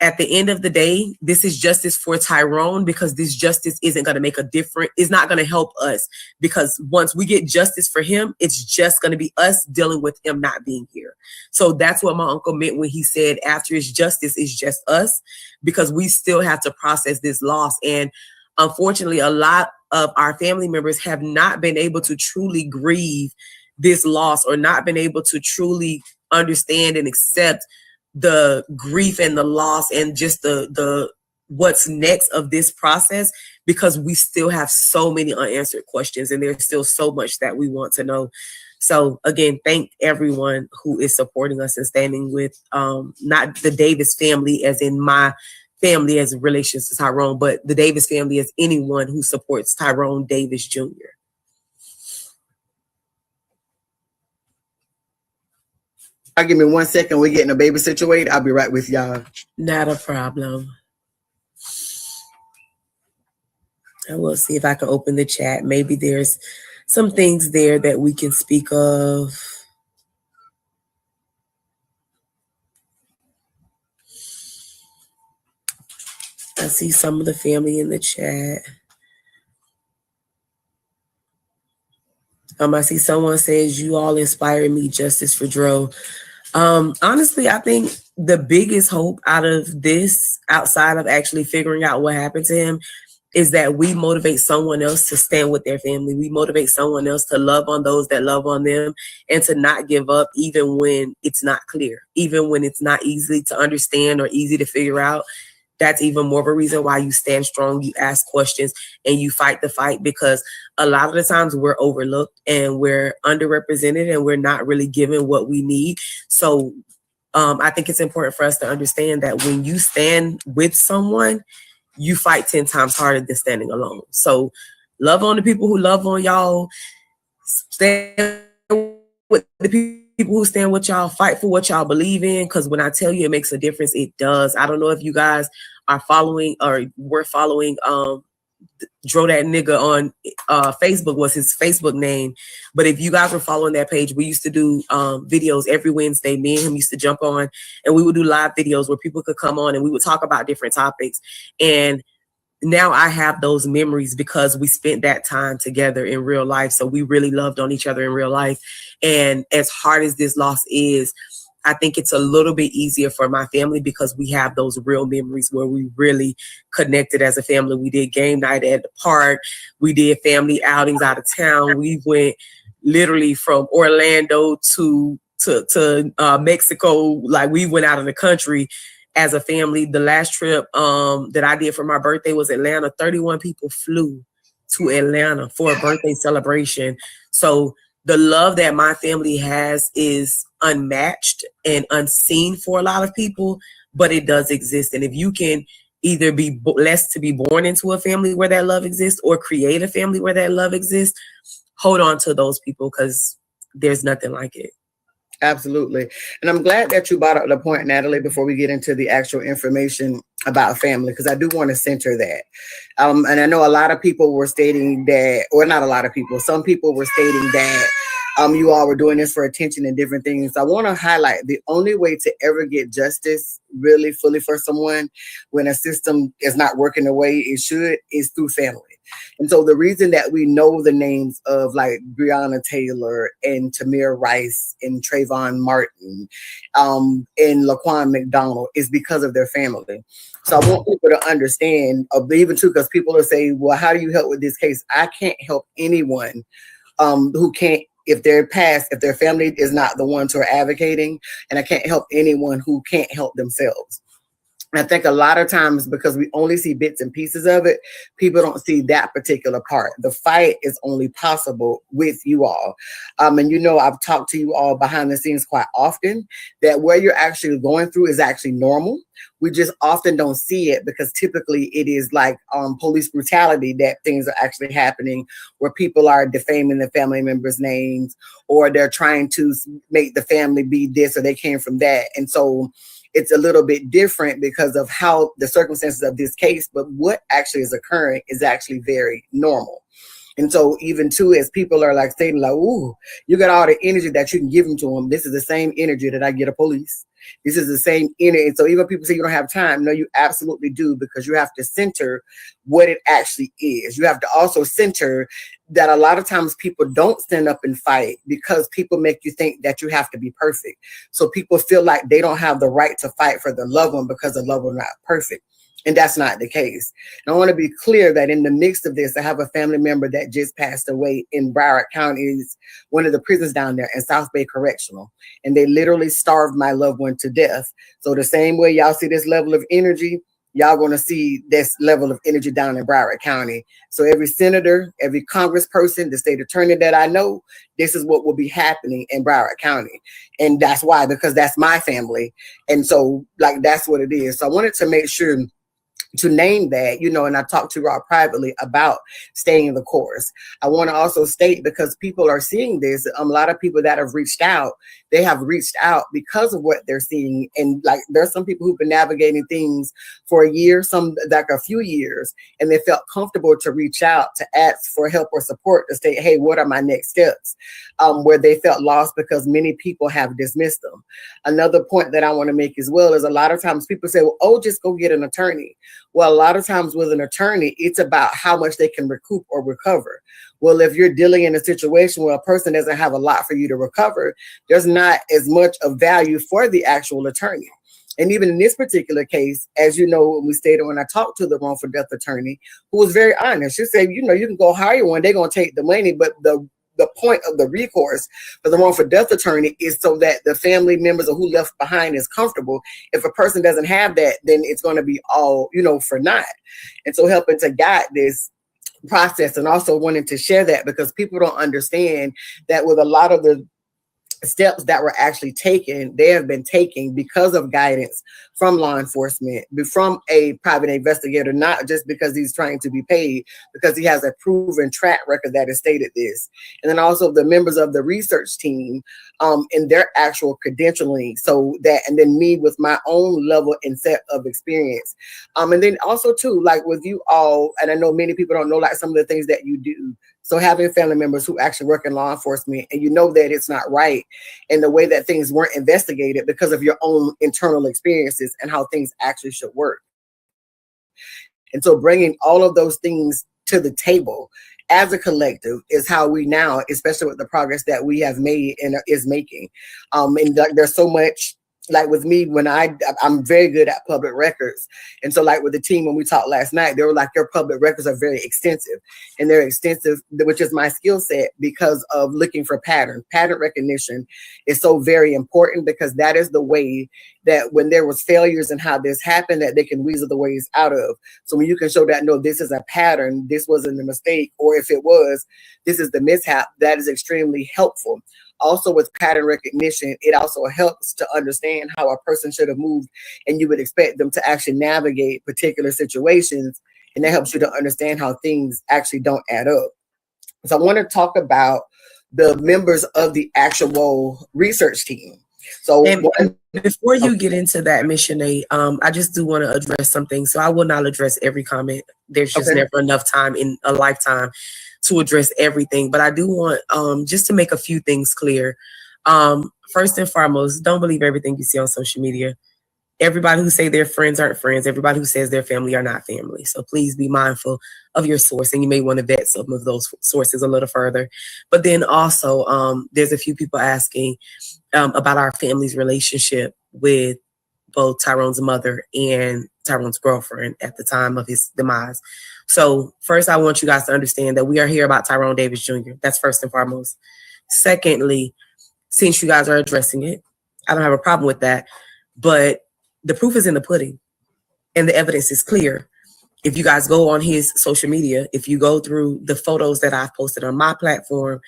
at the end of the day, this is justice for Tyrone, because this justice isn't going to make a difference. It's not going to help us, because once we get justice for him, it's just going to be us dealing with him not being here. So that's what my uncle meant when he said after his justice is just us, because we still have to process this loss. And unfortunately, a lot of our family members have not been able to truly grieve this loss, or not been able to truly understand and accept the grief and the loss and just the what's next of this process, because we still have so many unanswered questions and there's still so much that we want to know. So again, thank everyone who is supporting us and standing with not the Davis family as in my family as relations to Tyrone, but the Davis family as anyone who supports Tyrone Davis Jr. Give me 1 second. We're getting a baby situated. I'll be right with y'all. Not a problem. I will see if I can open the chat. Maybe there's some things there that we can speak of. I see some of the family in the chat. I see someone says, "You all inspire me, justice for Dro." Honestly, I think the biggest hope out of this, outside of actually figuring out what happened to him, is that we motivate someone else to stand with their family. We motivate someone else to love on those that love on them, and to not give up even when it's not clear, even when it's not easy to understand or easy to figure out. That's even more of a reason why you stand strong, you ask questions, and you fight the fight, because a lot of the times we're overlooked and we're underrepresented and we're not really given what we need. So I think it's important for us to understand that when you stand with someone, you fight 10 times harder than standing alone. So love on the people who love on y'all. Stand with the people who stand with y'all. Fight for what y'all believe in, because when I tell you it makes a difference, it does. I don't know if you guys are following or were following Dro That Nigga on Facebook, was his Facebook name. But if you guys were following that page, we used to do videos every Wednesday. Me and him used to jump on and we would do live videos where people could come on and we would talk about different topics. And now I have those memories because we spent that time together in real life. So we really loved on each other in real life. And as hard as this loss is, I think it's a little bit easier for my family because we have those real memories where we really connected as a family. We did game night at the park. We did family outings out of town. We went literally from Orlando to Mexico. Like, we went out of the country as a family. The last trip that I did for my birthday was Atlanta. 31 people flew to Atlanta for a birthday celebration. So the love that my family has is unmatched and unseen for a lot of people, but it does exist. And if you can either be blessed to be born into a family where that love exists or create a family where that love exists, hold on to those people, because there's nothing like it. Absolutely. And I'm glad that you brought up the point, Natalie, before we get into the actual information about family, because I do want to center that. And I know a lot of people were stating that, or not a lot of people, some people were stating that you all were doing this for attention and different things. I want to highlight the only way to ever get justice really fully for someone when a system is not working the way it should is through family. And so the reason that we know the names of like Breonna Taylor and Tamir Rice and Trayvon Martin and Laquan McDonald is because of their family. So I want people to understand, even too, because people are saying, well, how do you help with this case? I can't help anyone who can't, if they're past, if their family is not the ones who are advocating, and I can't help anyone who can't help themselves. I think a lot of times, because we only see bits and pieces of it, people don't see that particular part. The fight is only possible with you all. And you know, I've talked to you all behind the scenes quite often that where you're actually going through is actually normal. We just often don't see it because typically it is like police brutality that things are actually happening where people are defaming the family members' names, or they're trying to make the family be this or they came from that. And so it's a little bit different because of how the circumstances of this case, but what actually is occurring is actually very normal. And so even too, as people are like saying like, ooh, you got all the energy that you can give them to them. This is the same energy that I get a police. This is the same energy. And so even people say you don't have time. No, you absolutely do, because you have to center what it actually is. You have to also center that a lot of times people don't stand up and fight because people make you think that you have to be perfect. So people feel like they don't have the right to fight for their loved one because the loved one not perfect. And that's not the case. And I want to be clear that in the midst of this, I have a family member that just passed away in Broward County, one of the prisons down there in South Bay Correctional. And they literally starved my loved one to death. So the same way y'all see this level of energy, y'all going to see this level of energy down in Broward County. So every senator, every congressperson, the state attorney that I know, this is what will be happening in Broward County. And that's why, because that's my family. And so like, that's what it is. So I wanted to make sure to name that, you know, and I talked to Rob privately about staying the course. I want to also state, because people are seeing this, a lot of people that have reached out, they have reached out because of what they're seeing. And like, there's some people who've been navigating things for a year, some like a few years, and they felt comfortable to reach out to ask for help or support, to say, hey, what are my next steps? Where they felt lost because many people have dismissed them. Another point that I want to make as well is a lot of times people say, well, oh, just go get an attorney. Well, a lot of times with an attorney, it's about how much they can recoup or recover. Well, if you're dealing in a situation where a person doesn't have a lot for you to recover, there's not as much of value for the actual attorney. And even in this particular case, as you know, when we stated, when I talked to the wrongful death attorney, who was very honest, she said, you know, you can go hire one, they're going to take the money, but the point of the recourse for the wrongful death attorney is so that the family members or who left behind is comfortable. If a person doesn't have that, then it's going to be all, you know, for naught. And so helping to guide this process, and also wanting to share that, because people don't understand that with a lot of the steps that were actually taken, they have been taken because of guidance from law enforcement, from a private investigator, not just because he's trying to be paid, because he has a proven track record that has stated this. And then also the members of the research team in their actual credentialing, so that, and then me with my own level and set of experience. And then also too, like with you all, and I know many people don't know like some of the things that you do. So having family members who actually work in law enforcement, and you know that it's not right, and the way that things weren't investigated because of your own internal experiences and how things actually should work. And so bringing all of those things to the table as a collective is how we now, especially with the progress that we have made and is making. And there's so much, like with me, when I'm very good at public records. And so like with the team, when we talked last night, they were like, your public records are very extensive, and they're extensive, which is my skill set, because of looking for pattern recognition is so very important, because that is the way that when there was failures and how this happened, that they can weasel the ways out of. So when you can show that, no, this is a pattern, this wasn't a mistake, or if it was, this is the mishap, that is extremely helpful. Also with pattern recognition, it also helps to understand how a person should have moved, and you would expect them to actually navigate particular situations. And that helps you to understand how things actually don't add up. So I want to talk about the members of the actual research team. So before you get into that, Ms. Shanae, I just do want to address something. So I will not address every comment. There's just never enough time in a lifetime to address everything. But I do want just to make a few things clear. First and foremost, don't believe everything you see on social media. Everybody who say their friends aren't friends. Everybody who says their family are not family. So please be mindful of your source, and you may want to vet some of those sources a little further. But then also, there's a few people asking about our family's relationship with both Tyrone's mother and Tyrone's girlfriend at the time of his demise. So first, I want you guys to understand that we are here about Tyrone Davis Jr. That's first and foremost. Secondly, since you guys are addressing it, I don't have a problem with that, but the proof is in the pudding, and the evidence is clear. If you guys go on his social media, if you go through the photos that I've posted on my platform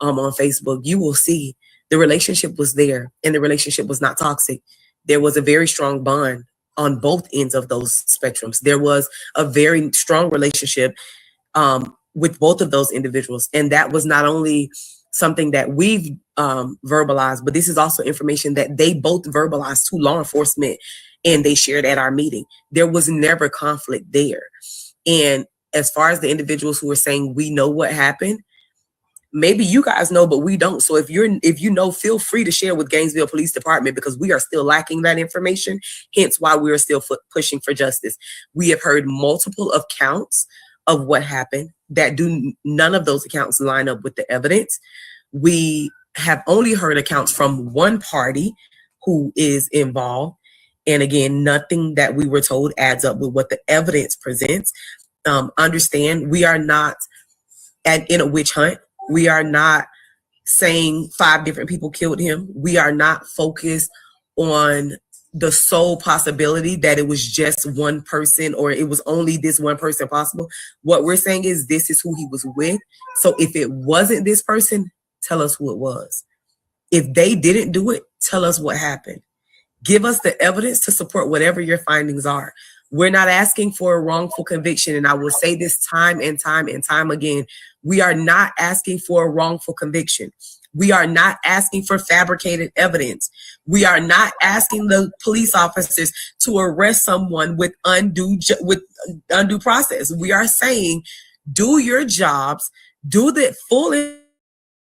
on Facebook, you will see the relationship was there, and the relationship was not toxic. There was a very strong bond on both ends of those spectrums. There was a very strong relationship with both of those individuals. And that was not only something that we've verbalized, but this is also information that they both verbalized to law enforcement, and they shared at our meeting. There was never conflict there. And as far as the individuals who are saying we know what happened, maybe you guys know, but we don't. So if you know, feel free to share with Gainesville Police Department, because we are still lacking that information, hence why we are still pushing for justice. We have heard multiple accounts of what happened that none of those accounts line up with the evidence. We have only heard accounts from one party who is involved, And again, nothing that we were told adds up with what the evidence presents. Understand, we are not in a witch hunt. We are not saying 5 different people killed him. We are not focused on the sole possibility that it was just one person or it was only this one person possible. What we're saying is this is who he was with. So if it wasn't this person, tell us who it was. If they didn't do it, tell us what happened. Give us the evidence to support whatever your findings are. We're not asking for a wrongful conviction. And I will say this time and time and time again. We are not asking for a wrongful conviction. We are not asking for fabricated evidence. We are not asking the police officers to arrest someone with undue process. We are saying, do your jobs, do the full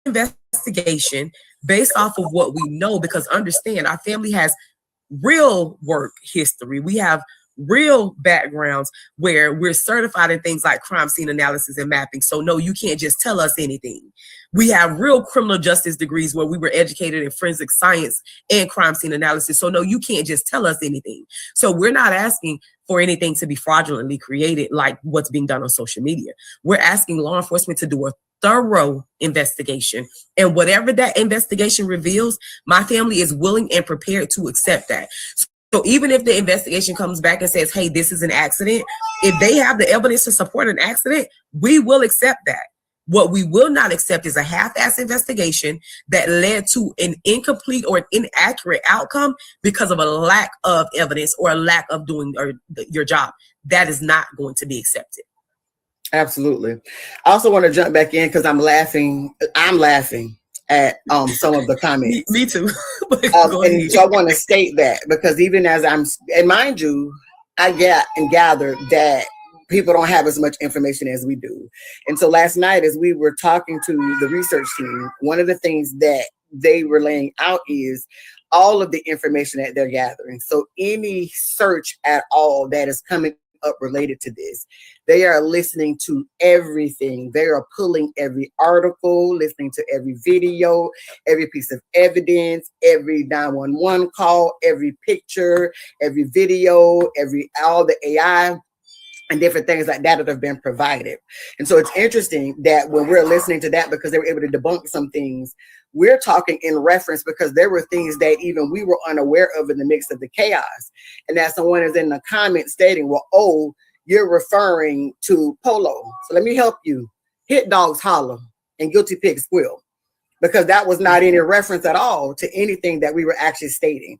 investigation based off of what we know, because understand, our family has real work history. We have real backgrounds where we're certified in things like crime scene analysis and mapping. So no, you can't just tell us anything. We have real criminal justice degrees where we were educated in forensic science and crime scene analysis. So no, you can't just tell us anything. So we're not asking for anything to be fraudulently created like what's being done on social media. We're asking law enforcement to do a thorough investigation. And whatever that investigation reveals, my family is willing and prepared to accept that. So even if the investigation comes back and says, hey, this is an accident, if they have the evidence to support an accident, we will accept that. What we will not accept is a half-ass investigation that led to an incomplete or an inaccurate outcome because of a lack of evidence or a lack of doing your job. That is not going to be accepted. Absolutely. I also want to jump back in because I'm laughing at some of the comments. Me too. And so I want to state that because even as and mind you, I get and gather that people don't have as much information as we do. And so last night, as we were talking to the research team, one of the things that they were laying out is all of the information that they're gathering. So any search at all that is coming up related to this, they are listening to everything. They are pulling every article, listening to every video, every piece of evidence, every 911 call, every picture, every video, all the AI and different things like that have been provided. And so it's interesting that when we're listening to that, because they were able to debunk some things, we're talking in reference because there were things that even we were unaware of in the midst of the chaos. And that someone is in the comments stating, well, oh, you're referring to Polo. So let me help you. Hit dogs holler and guilty pigs squeal, because that was not any reference at all to anything that we were actually stating.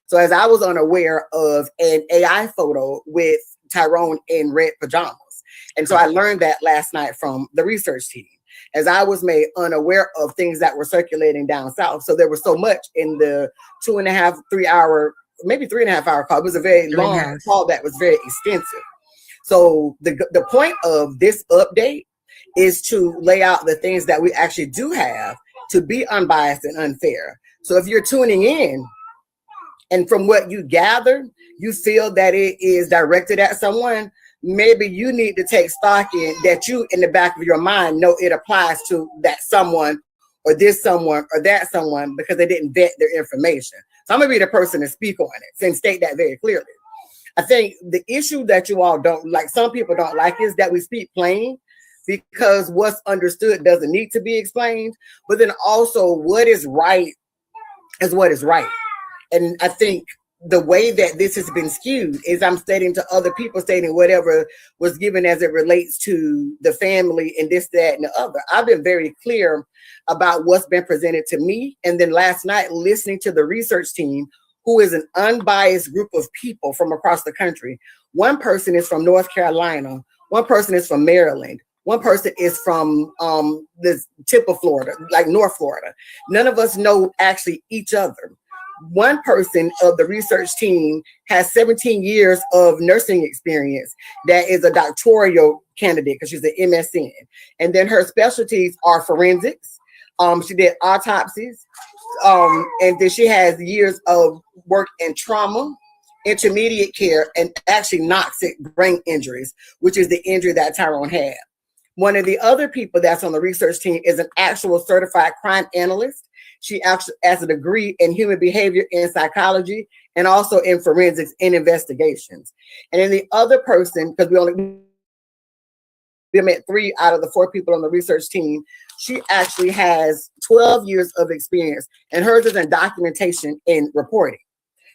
So as I was unaware of an AI photo with Tyrone in red pajamas. And so I learned that last night from the research team, as I was made unaware of things that were circulating down south. So there was so much in the 2.5, 3 hour, maybe 3.5 hour call. It was a very long call that was very extensive. So the point of this update is to lay out the things that we actually do have to be unbiased and unfair. So if you're tuning in and from what you gather, you feel that it is directed at someone, maybe you need to take stock in that you in the back of your mind know it applies to that someone or this someone or that someone because they didn't vet their information. So I'm gonna be the person to speak on it and state that very clearly. I think the issue that you all don't like, some people don't like, is that we speak plain because what's understood doesn't need to be explained, but then also what is right is what is right. And I think the way that this has been skewed is I'm stating to other people, stating whatever was given as it relates to the family and this, that, and the other. I've been very clear about what's been presented to me. And then last night, listening to the research team, who is an unbiased group of people from across the country. One person is from North Carolina. One person is from Maryland. One person is from the tip of Florida, like North Florida. None of us know actually each other. One person of the research team has 17 years of nursing experience that is a doctoral candidate because she's an MSN. And then her specialties are forensics. She did autopsies. And then she has years of work in trauma, intermediate care, and actually noxic brain injuries, which is the injury that Tyrone had. One of the other people that's on the research team is an actual certified crime analyst. She actually has a degree in human behavior and psychology, and also in forensics and investigations. And then the other person, because we met 3 out of the 4 people on the research team, she actually has 12 years of experience, and hers is in documentation and reporting.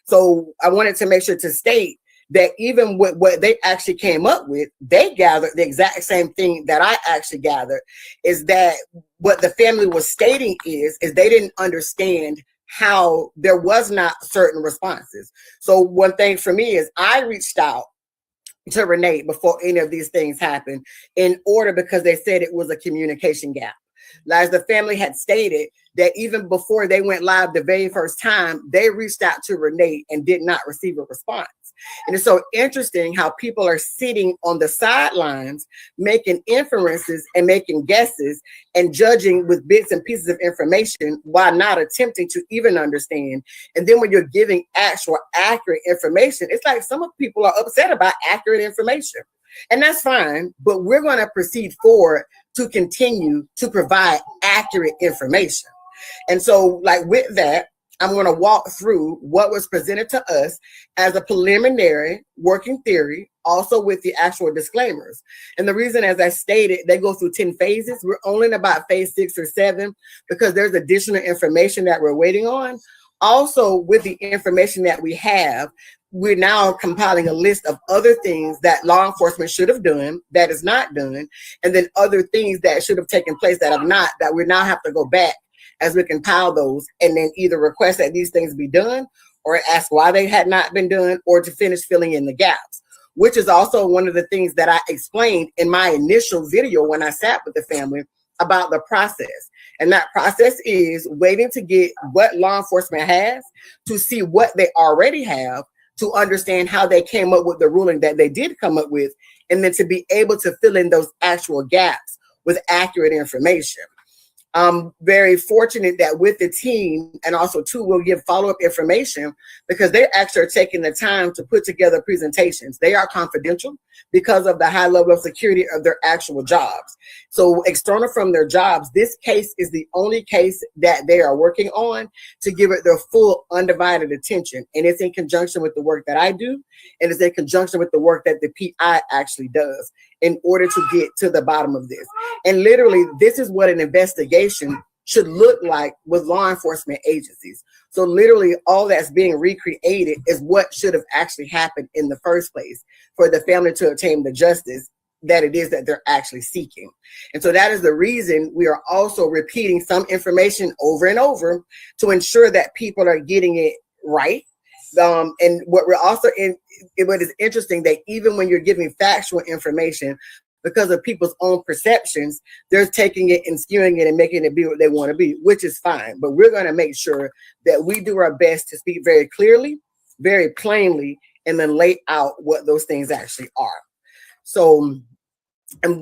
So I wanted to make sure to state that even with what they actually came up with, they gathered the exact same thing that I actually gathered, is that what the family was stating is they didn't understand how there was not certain responses. So one thing for me is I reached out to Renee before any of these things happened in order, because they said it was a communication gap. As the family had stated, that even before they went live the very first time, they reached out to Renee and did not receive a response. And it's so interesting how people are sitting on the sidelines, making inferences and making guesses and judging with bits and pieces of information while not attempting to even understand. And then when you're giving actual accurate information, it's like some of people are upset about accurate information. And that's fine, but we're going to proceed forward to continue to provide accurate information. And so, like, with that, I'm going to walk through what was presented to us as a preliminary working theory, also with the actual disclaimers. And the reason, as I stated, they go through 10 phases. We're only in about phase 6 or 7 because there's additional information that we're waiting on. Also, with the information that we have, we're now compiling a list of other things that law enforcement should have done that is not done, and then other things that should have taken place that have not, that we now have to go back as we compile those and then either request that these things be done or ask why they had not been done, or to finish filling in the gaps, which is also one of the things that I explained in my initial video when I sat with the family about the process. And that process is waiting to get what law enforcement has, to see what they already have, to understand how they came up with the ruling that they did come up with, and then to be able to fill in those actual gaps with accurate information. I'm very fortunate that with the team, and also too, we'll give follow-up information because they actually are taking the time to put together presentations. They are confidential because of the high level of security of their actual jobs. So external from their jobs, this case is the only case that they are working on to give it their full undivided attention. And it's in conjunction with the work that I do, and it's in conjunction with the work that the PI actually does in order to get to the bottom of this. And literally, this is what an investigation should look like with law enforcement agencies. So literally, all that's being recreated is what should have actually happened in the first place for the family to obtain the justice that it is that they're actually seeking. And so that is the reason we are also repeating some information over and over to ensure that people are getting it right. And what we're also what is interesting, that even when you're giving factual information, because of people's own perceptions, they're taking it and skewing it and making it be what they want to be, which is fine. But we're going to make sure that we do our best to speak very clearly, very plainly, and then lay out what those things actually are. So,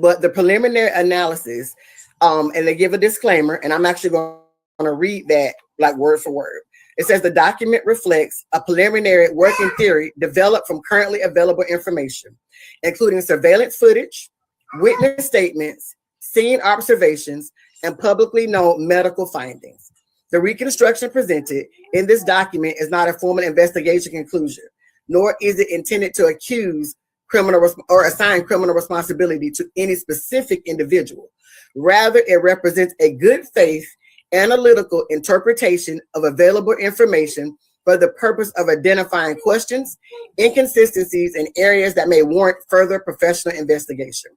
but the preliminary analysis, and they give a disclaimer, and I'm actually going to read that like word for word. It says the document reflects a preliminary working theory developed from currently available information, including surveillance footage, witness statements, scene observations, and publicly known medical findings. The reconstruction presented in this document is not a formal investigation conclusion, nor is it intended to accuse criminal or assign criminal responsibility to any specific individual. Rather, it represents a good faith analytical interpretation of available information for the purpose of identifying questions, inconsistencies, and areas that may warrant further professional investigation.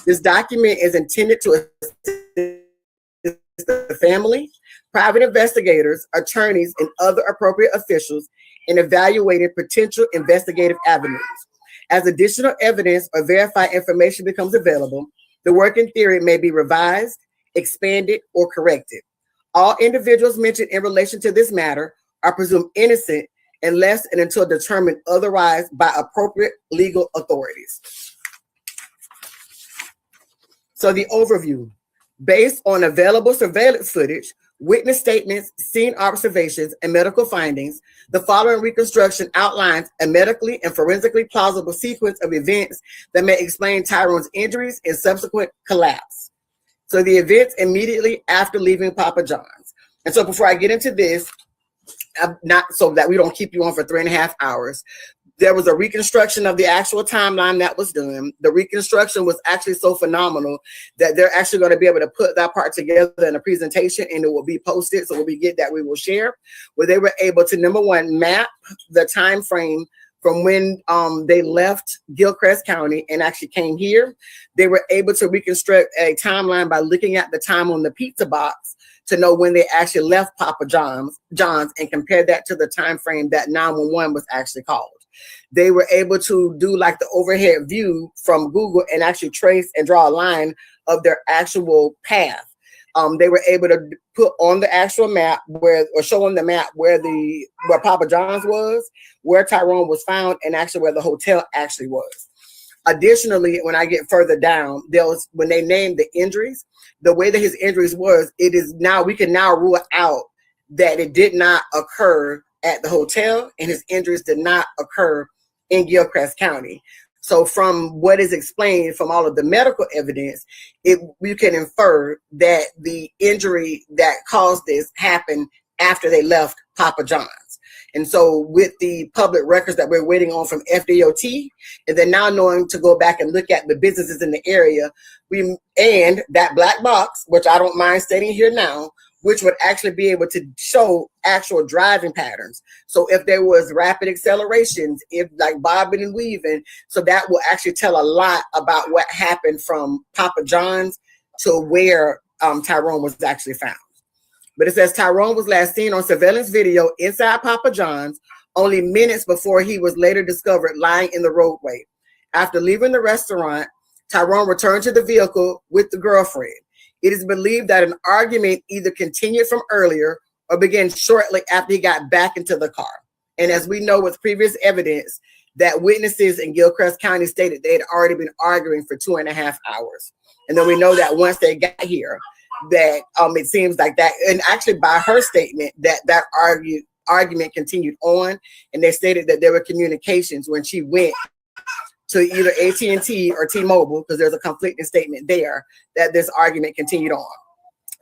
This document is intended to assist the family, private investigators, attorneys, and other appropriate officials in evaluating potential investigative avenues. As additional evidence or verified information becomes available, the working theory may be revised, expanded, or corrected. All individuals mentioned in relation to this matter are presumed innocent unless and until determined otherwise by appropriate legal authorities. So the overview, based on available surveillance footage, witness statements, scene observations, and medical findings, the following reconstruction outlines a medically and forensically plausible sequence of events that may explain Tyrone's injuries and subsequent collapse. So the events immediately after leaving Papa John's. And so before I get into this, not so that we don't keep you on for 3.5 hours, there was a reconstruction of the actual timeline that was done. The reconstruction was actually so phenomenal that they're actually going to be able to put that part together in a presentation, and it will be posted. So when we get that, we will share, where they were able to, number one, map the time frame from when they left Gilchrist County and actually came here. They were able to reconstruct a timeline by looking at the time on the pizza box to know when they actually left Papa John's and compare that to the time frame that 911 was actually called. They were able to do like the overhead view from Google and actually trace and draw a line of their actual path. They were able to put on the actual map show on the map where Papa John's was, where Tyrone was found, and actually where the hotel actually was. Additionally, when I get further down, when they named the injuries, the way that his injuries was, we can now rule out that it did not occur at the hotel, and his injuries did not occur in Gilchrist County. So from what is explained from all of the medical evidence, we can infer that the injury that caused this happened after they left Papa John's. And so with the public records that we're waiting on from FDOT, and then now knowing to go back and look at the businesses in the area, and that black box, which I don't mind stating here now, which would actually be able to show actual driving patterns. So if there was rapid accelerations, if like bobbing and weaving, so that will actually tell a lot about what happened from Papa John's to where Tyrone was actually found. But it says Tyrone was last seen on surveillance video inside Papa John's only minutes before he was later discovered lying in the roadway. After leaving the restaurant, Tyrone returned to the vehicle with the girlfriend. It is believed that an argument either continued from earlier or began shortly after he got back into the car. And as we know with previous evidence, that witnesses in Gilchrist County stated they had already been arguing for 2.5 hours. And then we know that once they got here, that it seems like that, and actually by her statement, that argument continued on, and they stated that there were communications when she went to either AT&T or T-Mobile, because there's a conflicting statement there, that this argument continued on.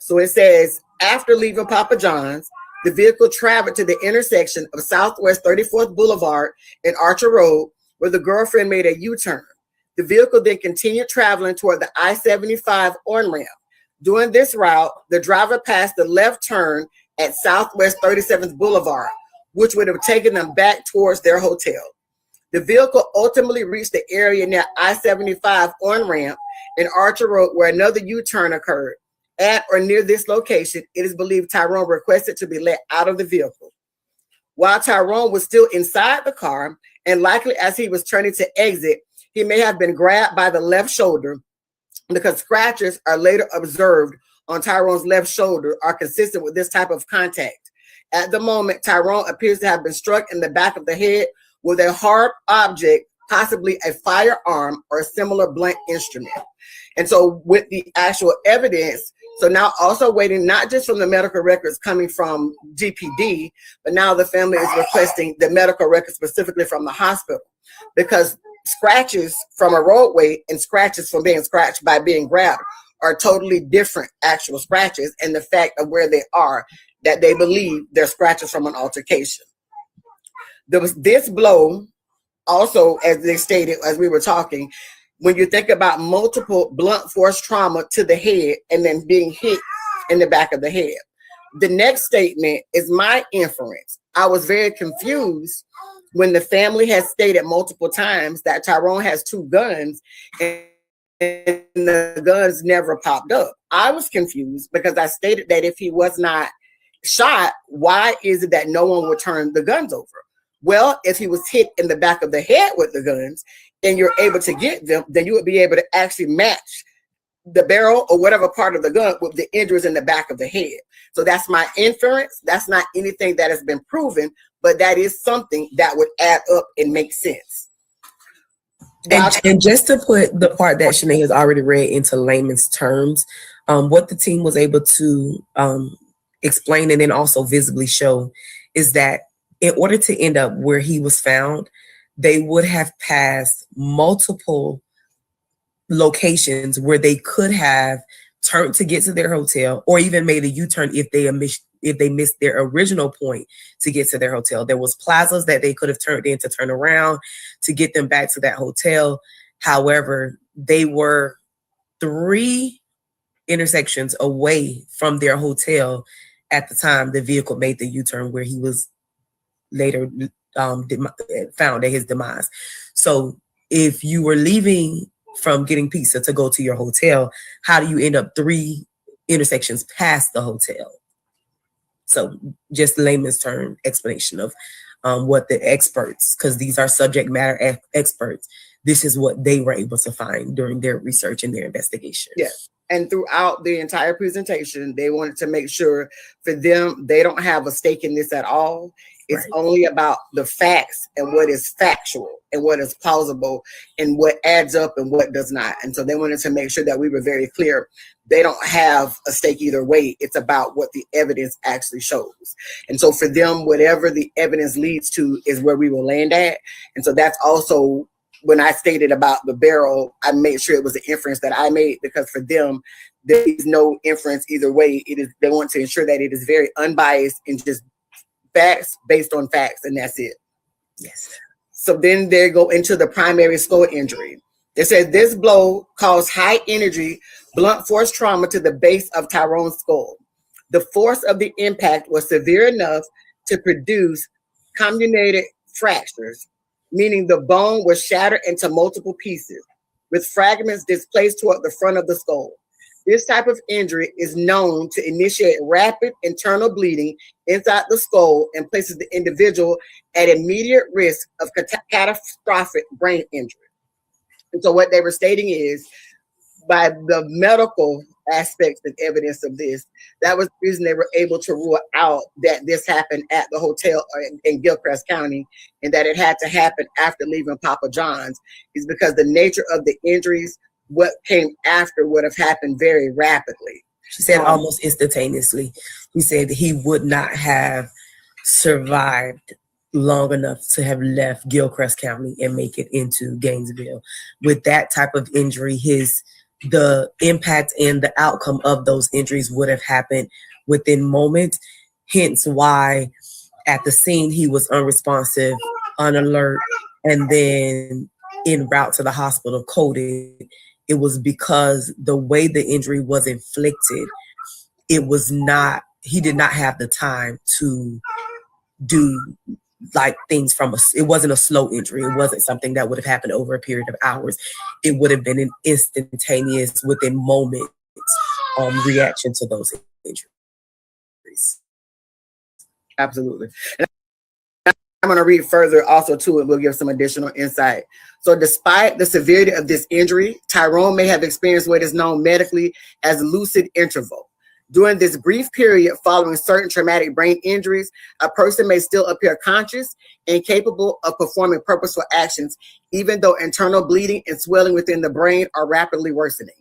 So it says, after leaving Papa John's, the vehicle traveled to the intersection of Southwest 34th Boulevard and Archer Road, where the girlfriend made a U-turn. The vehicle then continued traveling toward the I-75 on-ramp. During this route, the driver passed the left turn at Southwest 37th Boulevard, which would have taken them back towards their hotel. The vehicle ultimately reached the area near I-75 on-ramp and Archer Road, where another U-turn occurred. At or near this location, it is believed Tyrone requested to be let out of the vehicle. While Tyrone was still inside the car, and likely as he was turning to exit, he may have been grabbed by the left shoulder, because scratches are later observed on Tyrone's left shoulder are consistent with this type of contact. At the moment, Tyrone appears to have been struck in the back of the head with a hard object, possibly a firearm or a similar blunt instrument. And so with the actual evidence, so now also waiting not just from the medical records coming from GPD, but now the family is requesting the medical records specifically from the hospital, because scratches from a roadway and scratches from being scratched by being grabbed are totally different actual scratches, and the fact of where they are, that they believe they're scratches from an altercation. There was this blow also, as they stated, as we were talking, when you think about multiple blunt force trauma to the head and then being hit in the back of the head. The next statement is my inference. I was very confused when the family has stated multiple times that Tyrone has 2 guns and the guns never popped up. I was confused because I stated that if he was not shot, why is it that no one would turn the guns over? Well, if he was hit in the back of the head with the guns and you're able to get them, then you would be able to actually match the barrel or whatever part of the gun with the injuries in the back of the head. So that's my inference. That's not anything that has been proven, but that is something that would add up and make sense. And just to put the part that Shanae has already read into layman's terms, what the team was able to explain and then also visibly show is that in order to end up where he was found, they would have passed multiple locations where they could have turned to get to their hotel or even made a U-turn if they if they missed their original point to get to their hotel. There was plazas that they could have turned in to turn around to get them back to that hotel. However, they were 3 intersections away from their hotel at the time the vehicle made the U-turn, where he was later found at his demise. So if you were leaving from getting pizza to go to your hotel, how do you end up 3 intersections past the hotel? So just layman's term explanation of what the experts, because these are subject matter experts, this is what they were able to find during their research and their investigation. Yes. And throughout the entire presentation, they wanted to make sure for them, they don't have a stake in this at all. It's only about the facts and what is factual and what is plausible and what adds up and what does not. And so they wanted to make sure that we were very clear. They don't have a stake either way. It's about what the evidence actually shows. And so for them, whatever the evidence leads to is where we will land at. And so that's also when I stated about the barrel, I made sure it was an inference that I made, because for them, there is no inference either way. It is, they want to ensure that it is very unbiased and just facts based on facts, and that's it. Yes. So then they go into the primary skull injury. They said this blow caused high energy, blunt force trauma to the base of Tyrone's skull. The force of the impact was severe enough to produce comminuted fractures, meaning the bone was shattered into multiple pieces, with fragments displaced toward the front of the skull. This type of injury is known to initiate rapid internal bleeding inside the skull and places the individual at immediate risk of catastrophic brain injury. And so what they were stating is, by the medical aspects and evidence of this, that was the reason they were able to rule out that this happened at the hotel in Gilchrist County, and that it had to happen after leaving Papa John's, is because the nature of the injuries, what came after would have happened very rapidly. She said almost instantaneously. He said that he would not have survived long enough to have left Gilchrist County and make it into Gainesville. With that type of injury, the impact and the outcome of those injuries would have happened within moments. Hence why at the scene he was unresponsive, unalert, and then en route to the hospital coded. It was because the way the injury was inflicted, it was not, he did not have the time to do like things from it wasn't a slow injury. It wasn't something that would have happened over a period of hours. It would have been an instantaneous, within moments, reaction to those injuries. Absolutely. And I'm going to read further also too, and we'll give some additional insight. So despite the severity of this injury, Tyrone may have experienced what is known medically as lucid interval. During this brief period following certain traumatic brain injuries, a person may still appear conscious and capable of performing purposeful actions, even though internal bleeding and swelling within the brain are rapidly worsening.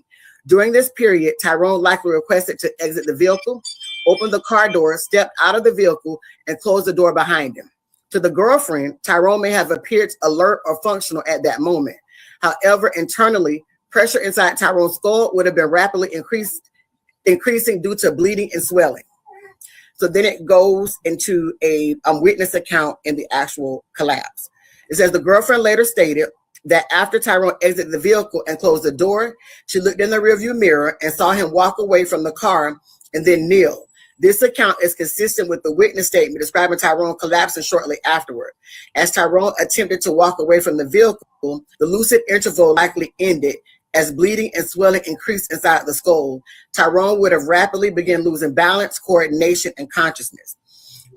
During this period, Tyrone likely requested to exit the vehicle, open the car door, step out of the vehicle, and close the door behind him. To the girlfriend, Tyrone may have appeared alert or functional at that moment. However, internally, pressure inside Tyrone's skull would have been rapidly increasing due to bleeding and swelling. So then it goes into a witness account in the actual collapse. It says the girlfriend later stated that after Tyrone exited the vehicle and closed the door, she looked in the rearview mirror and saw him walk away from the car and then kneel. This account is consistent with the witness statement describing Tyrone collapsing shortly afterward. As Tyrone attempted to walk away from the vehicle, the lucid interval likely ended. As bleeding and swelling increased inside the skull, Tyrone would have rapidly begun losing balance, coordination, and consciousness.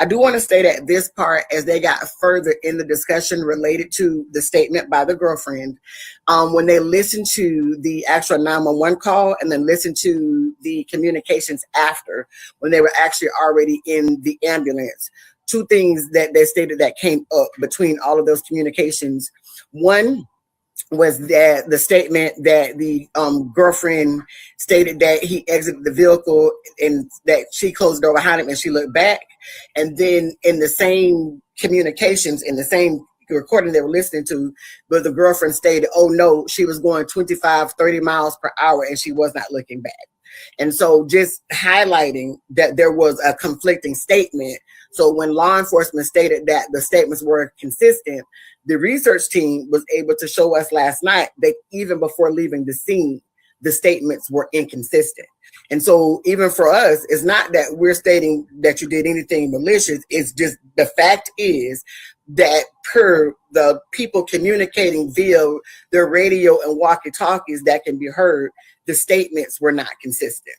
I do want to state at this part, as they got further in the discussion related to the statement by the girlfriend, when they listened to the actual 911 call and then listened to the communications after, when they were actually already in the ambulance, two things that they stated that came up between all of those communications. One was that the statement that the girlfriend stated that he exited the vehicle and that she closed the door behind him and she looked back. And then in the same communications, in the same recording they were listening to, but the girlfriend stated, oh no, she was going 25, 30 miles per hour and she was not looking back. And so just highlighting that there was a conflicting statement. So when law enforcement stated that the statements were consistent, the research team was able to show us last night that even before leaving the scene, the statements were inconsistent. And so even for us, it's not that we're stating that you did anything malicious. It's just the fact is that per the people communicating via their radio and walkie-talkies that can be heard, the statements were not consistent.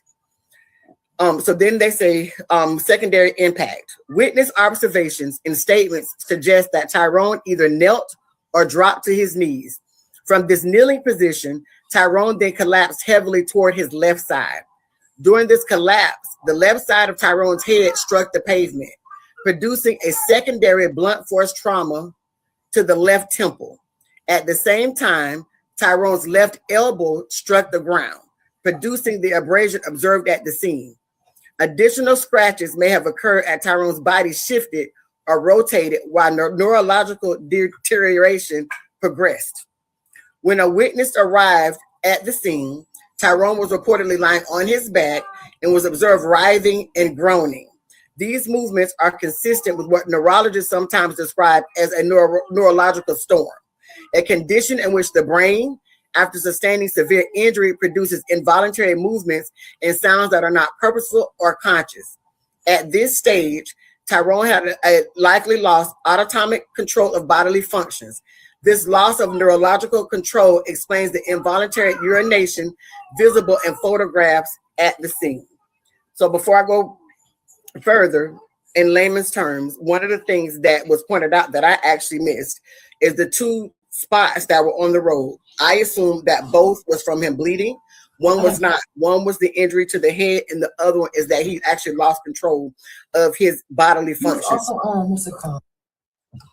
So then they say secondary impact. Witness observations and statements suggest that Tyrone either knelt or dropped to his knees. From this kneeling position, Tyrone then collapsed heavily toward his left side. During this collapse, the left side of Tyrone's head struck the pavement, producing a secondary blunt force trauma to the left temple. At the same time, Tyrone's left elbow struck the ground, producing the abrasion observed at the scene. Additional scratches may have occurred as Tyrone's body shifted or rotated while neurological deterioration progressed. When a witness arrived at the scene, Tyrone was reportedly lying on his back and was observed writhing and groaning. These movements are consistent with what neurologists sometimes describe as a neurological storm, a condition in which the brain, after sustaining severe injury, produces involuntary movements and sounds that are not purposeful or conscious. At this stage, Tyrone had likely lost autonomic control of bodily functions. This loss of neurological control explains the involuntary urination visible in photographs at the scene. So before I go further, in layman's terms, one of the things that was pointed out that I actually missed is the two spots that were on the road. I assumed that both was from him bleeding. One was not. One was the injury to the head, and the other one is that he actually lost control of his bodily functions.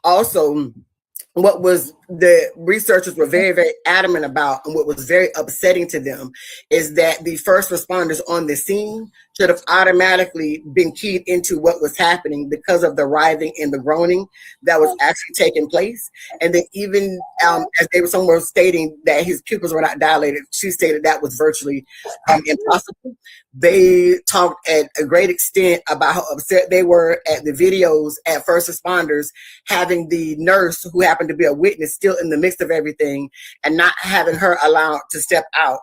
Also, what was the researchers were very, very adamant about, and what was very upsetting to them, is that the first responders on the scene should have automatically been keyed into what was happening because of the writhing and the groaning that was actually taking place. And then even as they were somewhere stating that his pupils were not dilated, she stated that was virtually impossible. They talked at a great extent about how upset they were at the videos at first responders having the nurse, who happened to be a witness, still in the midst of everything and not having her allowed to step out.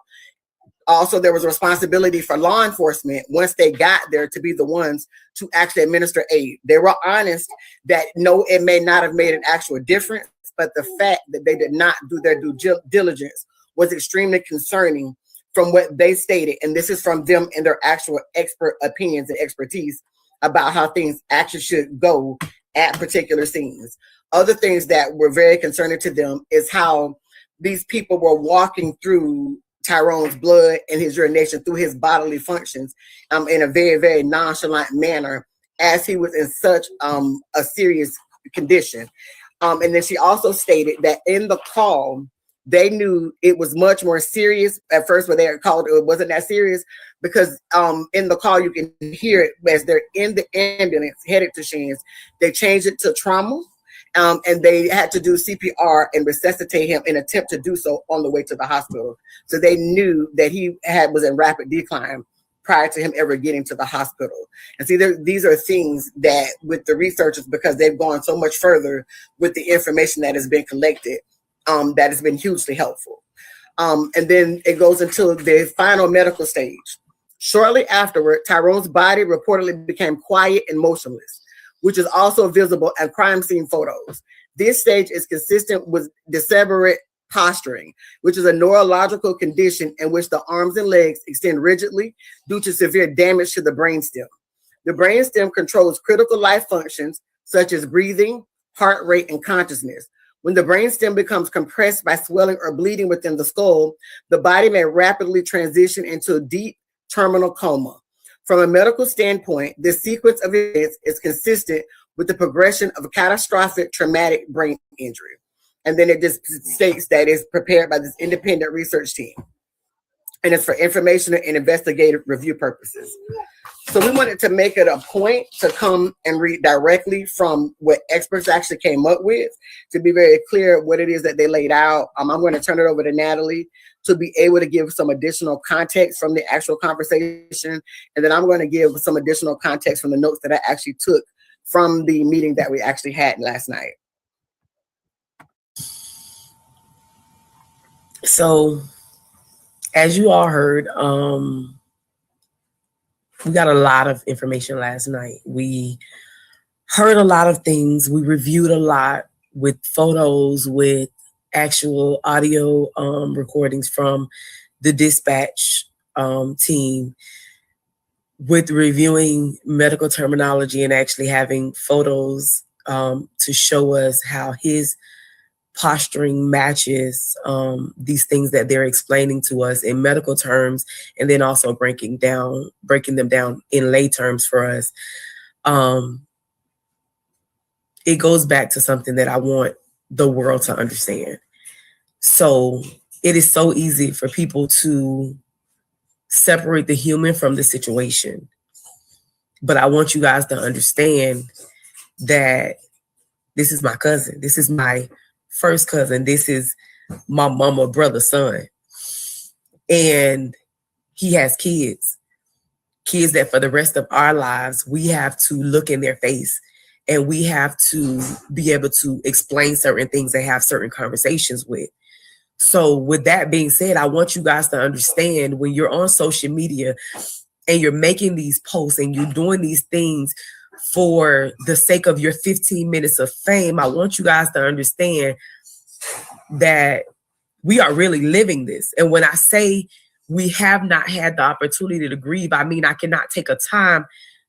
Also, there was a responsibility for law enforcement once they got there to be the ones to actually administer aid. They were honest that no, it may not have made an actual difference, but the fact that they did not do their due diligence was extremely concerning from what they stated. And this is from them and their actual expert opinions and expertise about how things actually should go at particular scenes. Other things that were very concerning to them is how these people were walking through Tyrone's blood and his urination through his bodily functions in a very, very nonchalant manner as he was in such a serious condition. And then she also stated that in the call, they knew it was much more serious at first, but they were called it wasn't that serious because in the call you can hear it as they're in the ambulance headed to Shands. They changed it to trauma. And they had to do CPR and resuscitate him in an attempt to do so on the way to the hospital. So they knew that he was in rapid decline prior to him ever getting to the hospital. And see, these are things that with the researchers, because they've gone so much further with the information that has been collected, that has been hugely helpful. And then it goes into the final medical stage. Shortly afterward, Tyrone's body reportedly became quiet and motionless, which is also visible in crime scene photos. This stage is consistent with decelerate posturing, which is a neurological condition in which the arms and legs extend rigidly due to severe damage to the brainstem. The brainstem controls critical life functions such as breathing, heart rate, and consciousness. When the brainstem becomes compressed by swelling or bleeding within the skull, the body may rapidly transition into a deep terminal coma. From a medical standpoint, this sequence of events is consistent with the progression of a catastrophic traumatic brain injury. And then it just states that it's prepared by this independent research team. and it's for information and investigative review purposes. So we wanted to make it a point to come and read directly from what experts actually came up with, to be very clear what it is that they laid out. I'm going to turn it over to Natalie to be able to give some additional context from the actual conversation. And then I'm going to give some additional context from the notes that I actually took from the meeting that we actually had last night. So, as you all heard, we got a lot of information last night. We heard a lot of things. We reviewed a lot with photos, with actual audio recordings from the dispatch team, with reviewing medical terminology and actually having photos to show us how his posturing matches these things that they're explaining to us in medical terms, and then also breaking them down in lay terms for us. It goes back to something that I want the world to understand. So it is so easy for people to separate the human from the situation. But I want you guys to understand that this is my cousin. This is my first cousin. This is my mama, brother, son. And he has kids that for the rest of our lives, we have to look in their face and we have to be able to explain certain things and have certain conversations with. So with that being said, I want you guys to understand when you're on social media and you're making these posts and you're doing these things for the sake of your 15 minutes of fame, I want you guys to understand that we are really living this. And when I say we have not had the opportunity to grieve, I mean, I cannot take a time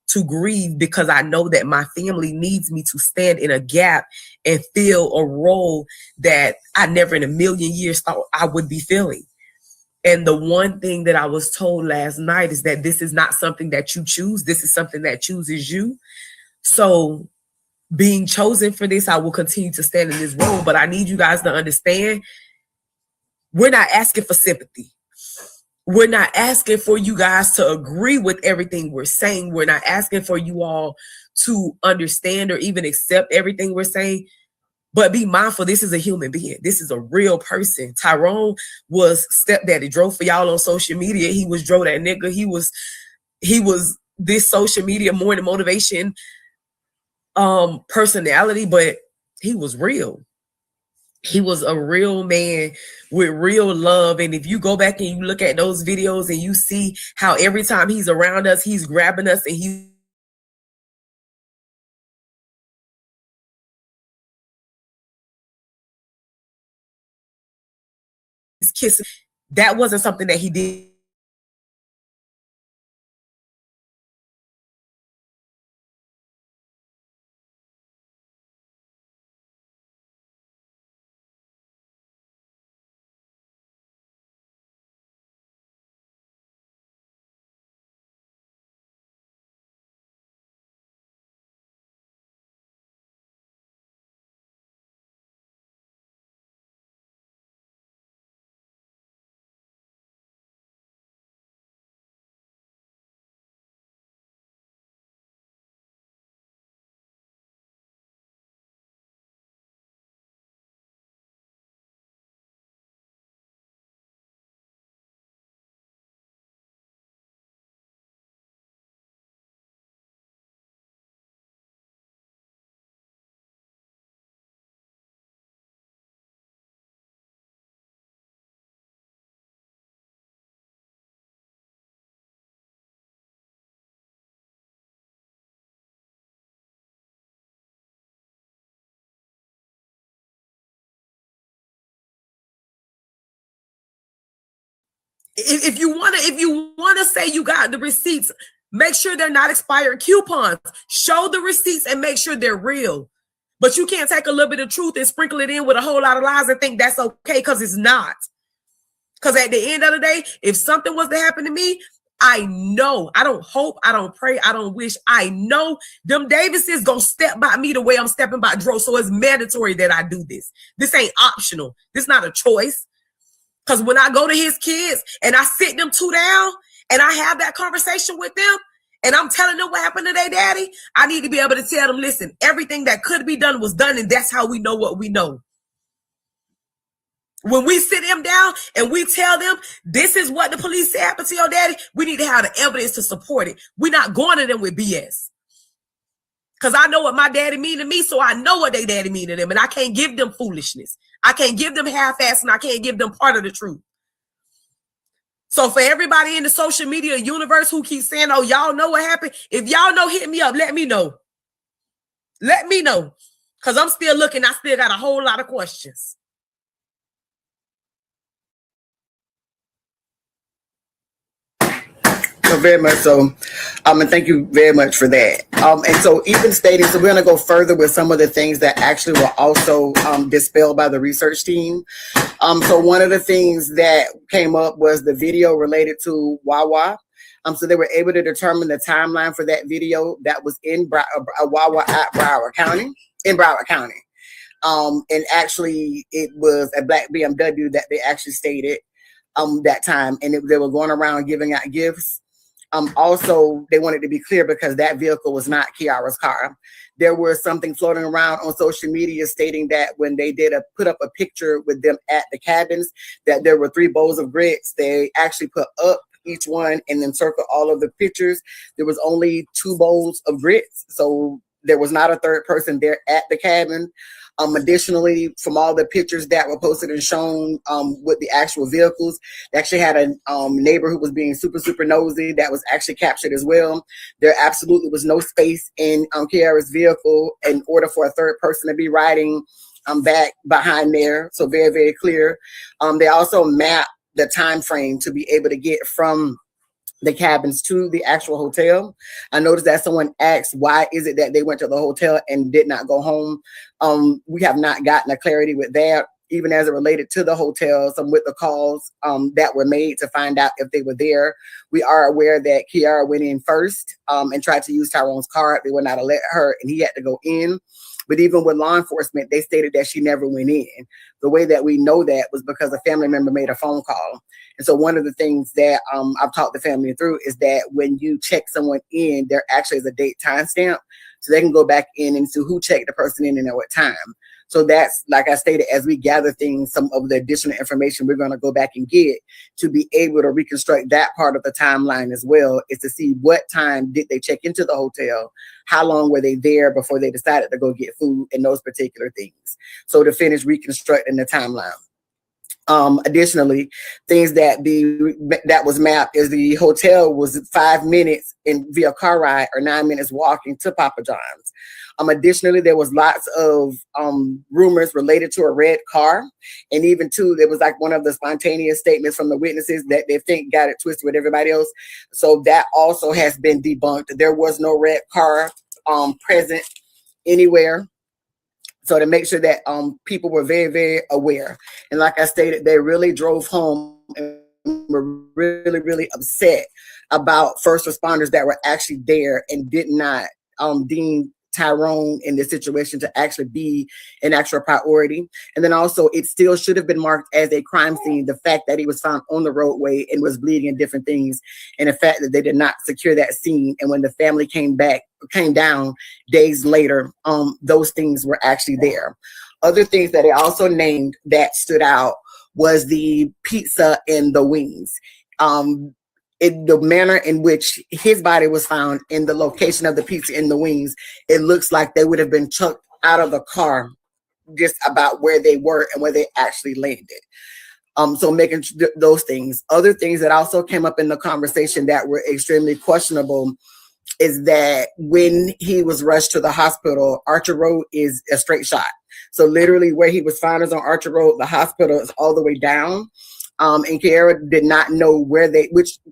to grieve because I know that my family needs me to stand in a gap and fill a role that I never in a million years thought I would be filling. And the one thing that I was told last night is that this is not something that you choose. This is something that chooses you. So being chosen for this, I will continue to stand in this role. But I need you guys to understand, we're not asking for sympathy. We're not asking for you guys to agree with everything we're saying. We're not asking for you all to understand or even accept everything we're saying. But be mindful, this is a human being. This is a real person. Tyrone was stepdaddy, drove for y'all on social media. He was drove that nigga. He was this social media morning motivation personality, but he was real. He was a real man with real love. And if you go back and you look at those videos and you see how every time he's around us, he's grabbing us and he's kissing, that wasn't something that he did. If you want to say you got the receipts, make sure they're not expired coupons. Show the receipts and make sure they're real. But you can't take a little bit of truth and sprinkle it in with a whole lot of lies and think that's okay, because it's not. Because at the end of the day, if something was to happen to me, I know, I don't hope, I don't pray, I don't wish, I know them Davises gonna step by me the way I'm stepping by Dro. So it's mandatory that I do this. This ain't optional. This not a choice. Because when I go to his kids and I sit them two down and I have that conversation with them and I'm telling them what happened to their daddy, I need to be able to tell them, listen, everything that could be done was done, and that's how we know what we know. When we sit them down and we tell them this is what the police said happened to your daddy, we need to have the evidence to support it. We're not going to them with BS. Because I know what my daddy mean to me, so I know what they daddy mean to them, and I can't give them foolishness. I can't give them half-ass, and I can't give them part of the truth. So for everybody in the social media universe who keeps saying, oh, y'all know what happened, if y'all know, hit me up. Let me know. Let me know. Because I'm still looking. I still got a whole lot of questions. Very much so. And thank you very much for that. And so even stating, so we're going to go further with some of the things that actually were also dispelled by the research team. So one of the things that came up was the video related to Wawa. So they were able to determine the timeline for that video that was in Wawa at Broward County, and actually it was a black BMW that they actually stated that time, and they were going around giving out gifts. Also, they wanted to be clear because that vehicle was not Kiara's car. There was something floating around on social media stating that when they did put up a picture with them at the cabins, that there were 3 bowls of grits. They actually put up each one and then circle all of the pictures. There was only 2 bowls of grits, so there was not a third person there at the cabin. Additionally, from all the pictures that were posted and shown with the actual vehicles, they actually had a neighbor who was being super, super nosy that was actually captured as well. There absolutely was no space in Kiara's vehicle in order for a third person to be riding back behind there. So very, very clear. They also mapped the time frame to be able to get from the cabins to the actual hotel. I noticed that someone asked, why is it that they went to the hotel and did not go home? We have not gotten a clarity with that, even as it related to the hotel, some with the calls that were made to find out if they were there. We are aware that Kiara went in first and tried to use Tyrone's card. They would not let her, and he had to go in. But even with law enforcement, they stated that she never went in. The way that we know that was because a family member made a phone call. And so one of the things that I've talked the family through is that when you check someone in, there actually is a date timestamp. So they can go back in and see who checked the person in and at what time. So that's, like I stated, as we gather things, some of the additional information we're going to go back and get to be able to reconstruct that part of the timeline as well, is to see what time did they check into the hotel, how long were they there before they decided to go get food, and those particular things. So to finish reconstructing the timeline. Additionally, things that was mapped is the hotel was 5 minutes via car ride or 9 minutes walking to Papa John's. Additionally, there was lots of rumors related to a red car. And even too, there was like one of the spontaneous statements from the witnesses that they think got it twisted with everybody else. So that also has been debunked. There was no red car present anywhere. So to make sure that people were very, very aware. And like I stated, they really drove home and were really, really upset about first responders that were actually there and did not deem Tyrone in this situation to actually be an actual priority. And then also it still should have been marked as a crime scene. The fact that he was found on the roadway and was bleeding and different things, and the fact that they did not secure that scene. And when the family came down days later, those things were actually there. Other things that they also named that stood out was the pizza and the wings. The manner in which his body was found in the location of the pizza and the wings, it looks like they would have been chucked out of the car just about where they were and where they actually landed. So making those things. Other things that also came up in the conversation that were extremely questionable is that when he was rushed to the hospital, Archer Road is a straight shot. So literally where he was found is on Archer Road, the hospital is all the way down. And Kiara did not know where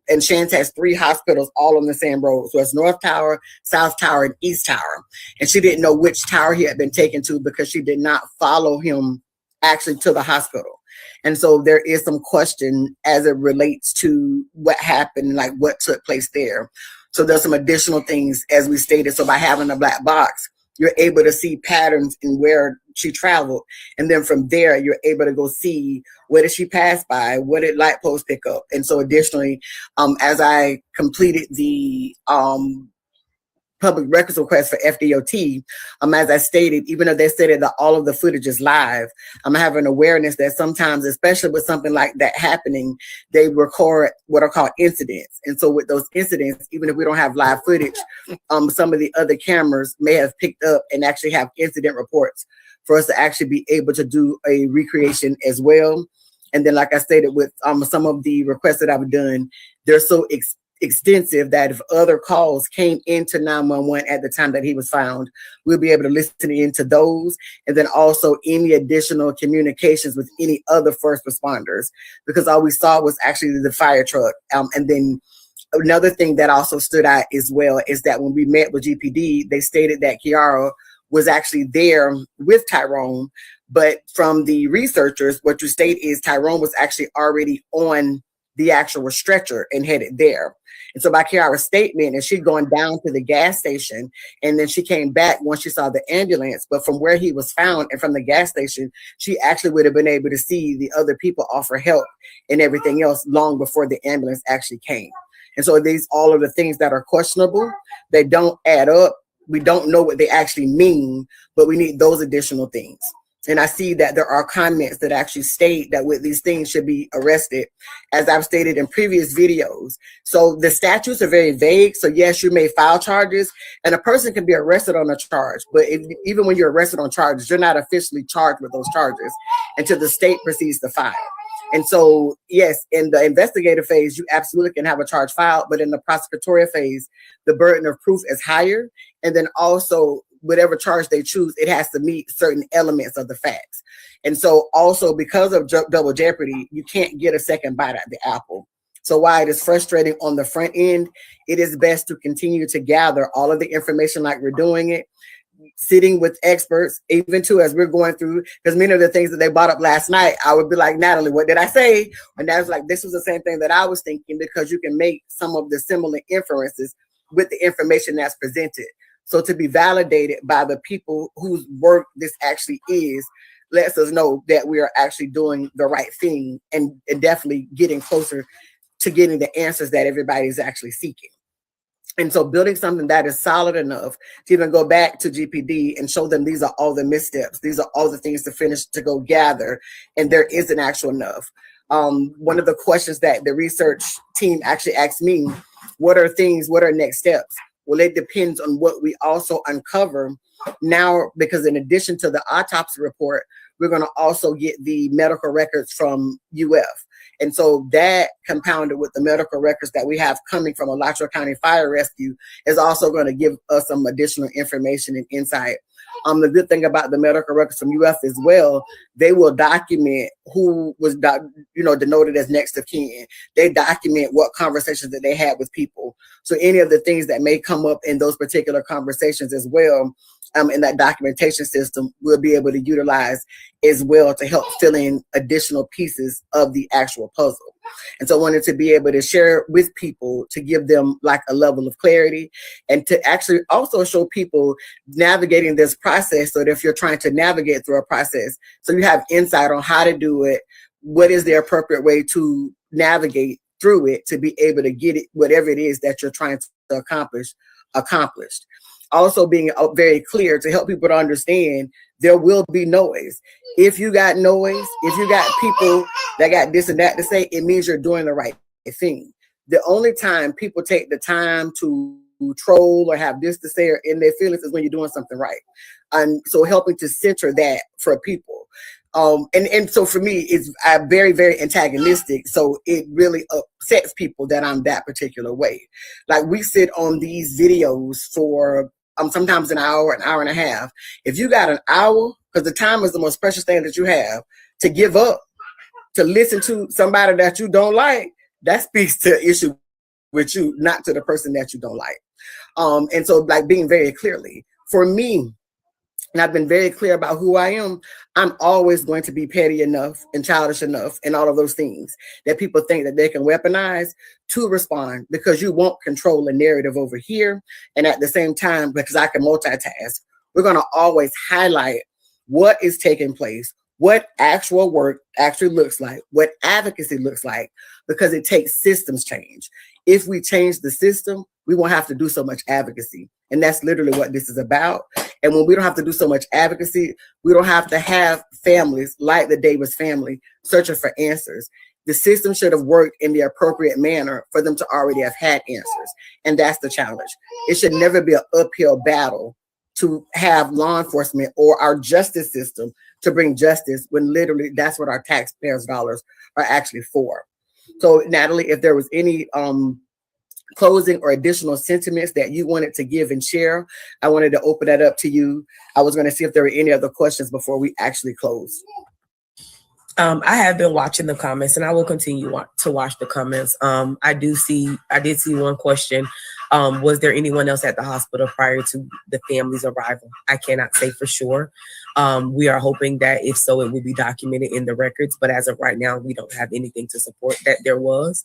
and Chance has 3 hospitals all on the same road. So it's North Tower, South Tower, and East Tower. And she didn't know which tower he had been taken to because she did not follow him actually to the hospital. And so there is some question as it relates to what happened, like what took place there. So there's some additional things as we stated. So by having a black box, you're able to see patterns in where she traveled. And then from there, you're able to go see where did she pass by, what did light posts pick up. And so additionally, as I completed the public records request for FDOT, as I stated, even though they stated that all of the footage is live, I'm having awareness that sometimes, especially with something like that happening, they record what are called incidents. And so with those incidents, even if we don't have live footage, some of the other cameras may have picked up and actually have incident reports for us to actually be able to do a recreation as well. And then, like I stated, with some of the requests that I've done, they're so extensive that if other calls came into 911 at the time that he was found, we'll be able to listen into those, and then also any additional communications with any other first responders, because all we saw was actually the fire truck. And then another thing that also stood out as well is that when we met with GPD, they stated that Kiara was actually there with Tyrone, but from the researchers, what you state is Tyrone was actually already on the actual stretcher and headed there. And so by Kiara's statement, and she'd gone down to the gas station, and then she came back once she saw the ambulance. But from where he was found and from the gas station, she actually would have been able to see the other people offer help and everything else long before the ambulance actually came. And so these, all of the things that are questionable, they don't add up. We don't know what they actually mean, but we need those additional things. And I see that there are comments that actually state that with these things should be arrested, as I've stated in previous videos. So the statutes are very vague. So yes, you may file charges and a person can be arrested on a charge, but even when you're arrested on charges, you're not officially charged with those charges until the state proceeds to file. And so, yes, in the investigative phase, you absolutely can have a charge filed, but in the prosecutorial phase, the burden of proof is higher. And then also, whatever charge they choose, it has to meet certain elements of the facts. And so also, because of double jeopardy, you can't get a second bite at the apple. So while it is frustrating on the front end, it is best to continue to gather all of the information like we're doing it, sitting with experts, even too, as we're going through, because many of the things that they brought up last night, I would be like, Natalie, what did I say? And that's like, this was the same thing that I was thinking, because you can make some of the similar inferences with the information that's presented. So to be validated by the people whose work this actually is, lets us know that we are actually doing the right thing and definitely getting closer to getting the answers that everybody is actually seeking. And so building something that is solid enough to even go back to GPD and show them these are all the missteps, these are all the things to finish to go gather, and there isn't actual enough. One of the questions that the research team actually asked me, what are next steps? Well, it depends on what we also uncover now, because in addition to the autopsy report, we're going to also get the medical records from UF. And so that compounded with the medical records that we have coming from Alachua County Fire Rescue is also going to give us some additional information and insight. The good thing about the medical records from UF as well, they will document who was, denoted as next of kin. They document what conversations that they had with people. So any of the things that may come up in those particular conversations as well, in that documentation system, we'll be able to utilize as well to help fill in additional pieces of the actual puzzle. And so I wanted to be able to share with people to give them like a level of clarity, and to actually also show people navigating this process, so that if you're trying to navigate through a process, so you have insight on how to do it, what is the appropriate way to navigate through it to be able to get it, whatever it is that you're trying to accomplish, accomplished. Also being very clear to help people to understand there will be noise. If you got noise, if you got people that got this and that to say, it means you're doing the right thing. The only time people take the time to troll or have this to say or in their feelings is when you're doing something right. And so helping to center that for people. And so for me, it's very, very antagonistic. So it really upsets people that I'm that particular way. Like, we sit on these videos for sometimes an hour and a half. If you got an hour, because the time is the most precious thing that you have, to give up, to listen to somebody that you don't like, that speaks to issue with you, not to the person that you don't like. And so, like, being very clearly, for me, and I've been very clear about who I am, I'm always going to be petty enough and childish enough and all of those things that people think that they can weaponize to respond, because you won't control the narrative over here. And at the same time, because I can multitask, we're going to always highlight what is taking place, what actual work actually looks like, what advocacy looks like, because it takes systems change. If we change the system, we won't have to do so much advocacy. And that's literally what this is about. And when we don't have to do so much advocacy, we don't have to have families like the Davis family searching for answers. The system should have worked in the appropriate manner for them to already have had answers. And that's the challenge. It should never be an uphill battle to have law enforcement or our justice system to bring justice, when literally that's what our taxpayers' dollars are actually for. So Natalie, if there was any closing or additional sentiments that you wanted to give and share, I wanted to open that up to you. I was going to see if there were any other questions before we actually close. I have been watching the comments, and I will continue to watch the comments. I did see one question. Was there anyone else at the hospital prior to the family's arrival? I cannot say for sure. We are hoping that if so, it will be documented in the records. But as of right now, we don't have anything to support that there was.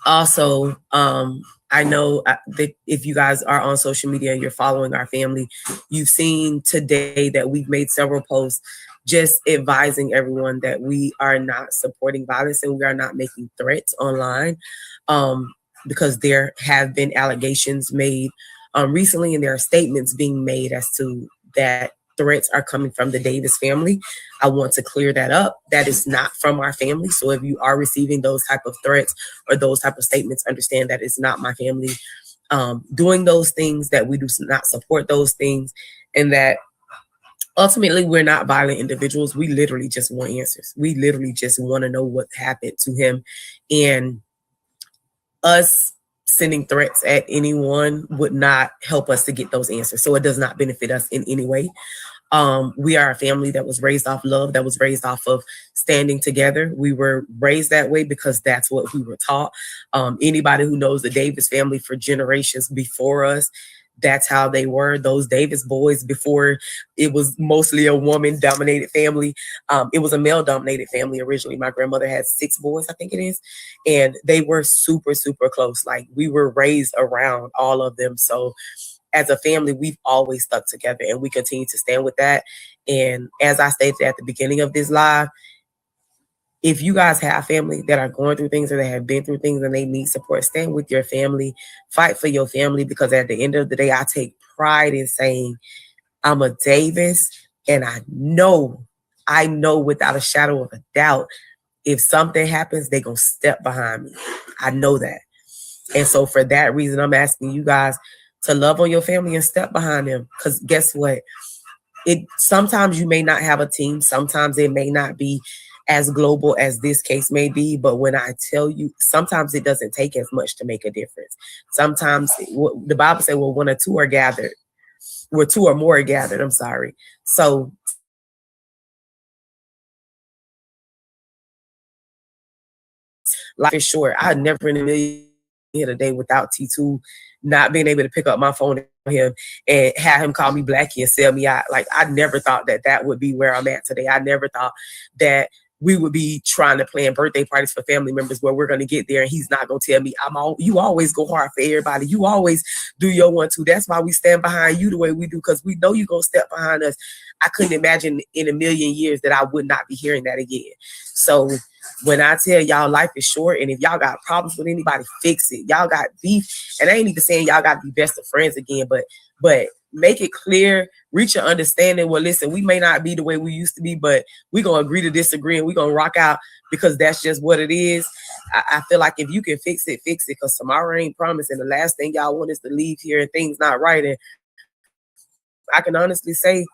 Also, I know that if you guys are on social media and you're following our family, you've seen today that we've made several posts just advising everyone that we are not supporting violence and we are not making threats online, because there have been allegations made recently, and there are statements being made as to that threats are coming from the Davis family. I want to clear that up. That is not from our family. So if you are receiving those type of threats or those type of statements, understand that it's not my family doing those things, that we do not support those things, and that ultimately we're not violent individuals. We literally just want answers. We literally just want to know what happened to him, and us sending threats at anyone would not help us to get those answers. So it does not benefit us in any way. We are a family that was raised off love, that was raised off of standing together. We were raised that way because that's what we were taught. Anybody who knows the Davis family for generations before us, that's how they were. Those Davis boys, before it was mostly a woman-dominated family. It was a male-dominated family originally. My grandmother had 6 boys, I think it is. And they were super, super close. Like, we were raised around all of them. So as a family, we've always stuck together, and we continue to stand with that. And as I stated at the beginning of this live, if you guys have family that are going through things or that have been through things and they need support, stand with your family, fight for your family, because at the end of the day, I take pride in saying I'm a Davis, and I know without a shadow of a doubt, if something happens, they're going to step behind me. I know that. And so for that reason, I'm asking you guys to love on your family and step behind them, because guess what? Sometimes you may not have a team. Sometimes it may not be as global as this case may be, but when I tell you, sometimes it doesn't take as much to make a difference. Sometimes the Bible says, well, when 2 are gathered, where 2 or more are gathered, I'm sorry. So life is short. I'd never in a million here today without T2 not being able to pick up my phone on him and have him call me Blackie and sell me out. Like, I never thought that would be where I'm at today. I never thought that we would be trying to plan birthday parties for family members where we're going to get there and he's not going to tell me, you always go hard for everybody. You always do your 1-2. That's why we stand behind you the way we do, because we know you're going to step behind us. I couldn't imagine in a million years that I would not be hearing that again. So when I tell y'all life is short, and if y'all got problems with anybody, fix it. Y'all got beef, and I ain't even saying y'all got to be best of friends again, but make it clear, reach an understanding. Well, listen, we may not be the way we used to be, but we're going to agree to disagree, and we're going to rock out, because that's just what it is. I feel like if you can fix it, because tomorrow ain't promised, and the last thing y'all want is to leave here and things not right. And I can honestly say,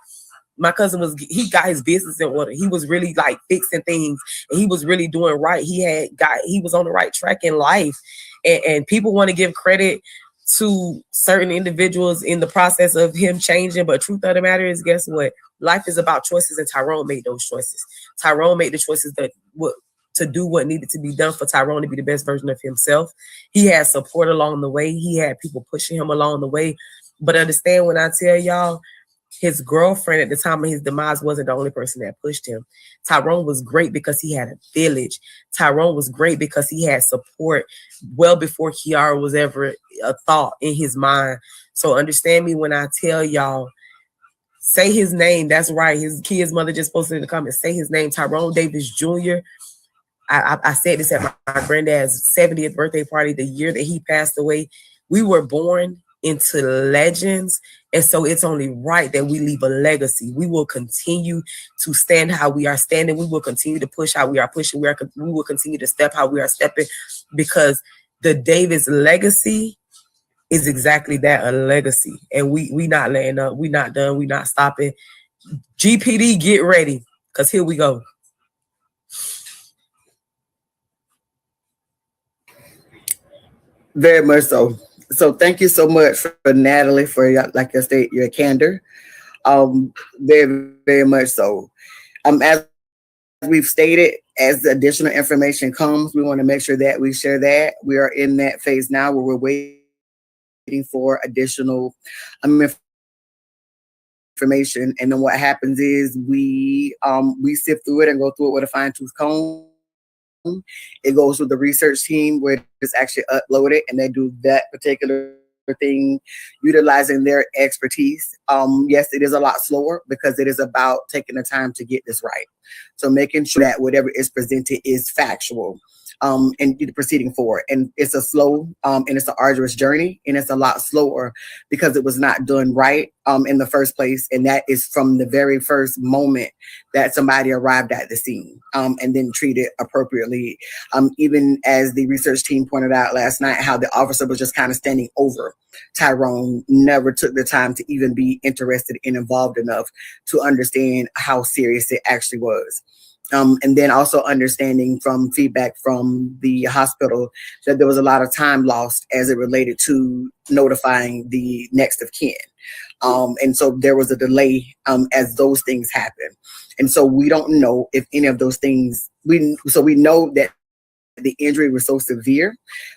my cousin he got his business in order. He was really like fixing things, and he was really doing right. He was on the right track in life. And people want to give credit to certain individuals in the process of him changing. But truth of the matter is, guess what? Life is about choices, and Tyrone made those choices. Tyrone made the choices to do what needed to be done for Tyrone to be the best version of himself. He had support along the way. He had people pushing him along the way. But understand when I tell y'all, his girlfriend at the time of his demise wasn't the only person that pushed him. Tyrone was great because he had a village. Tyrone was great because he had support well before Kiara was ever a thought in his mind. So understand me when I tell y'all, Say his name. That's right. His kid's mother just posted in the comments. Say his name, Tyrone Davis Jr. I said this at my granddad's 70th birthday party, the year that he passed away. We were born into legends, and so it's only right that we leave a legacy. We will continue to stand how we are standing. We will continue to push how we are pushing. We will continue to step how we are stepping, because the Davis legacy is exactly that, a legacy. And we not letting up. We not done. We not stopping. GPD, get ready, because here we go. Very much so. So thank you so much for Natalie for like I said, your candor. Very, very much so. As we've stated, as the additional information comes, we want to make sure that we share that. We are in that phase now where we're waiting for additional information, and then what happens is we sift through it and go through it with a fine-tooth comb. It goes to the research team where it's actually uploaded, and they do that particular thing utilizing their expertise. Yes, it is a lot slower because it is about taking the time to get this right. So making sure that whatever is presented is factual. And proceeding forward. And it's a slow and it's an arduous journey, and it's a lot slower because it was not done right in the first place. And that is from the very first moment that somebody arrived at the scene and then treated appropriately. Even as the research team pointed out last night, how the officer was just kind of standing over Tyrone, never took the time to even be interested and involved enough to understand how serious it actually was. And then also understanding from feedback from the hospital that there was a lot of time lost as it related to notifying the next of kin. And so there was a delay as those things happen. And so we don't know if any of those things, we know that the injury was so severe.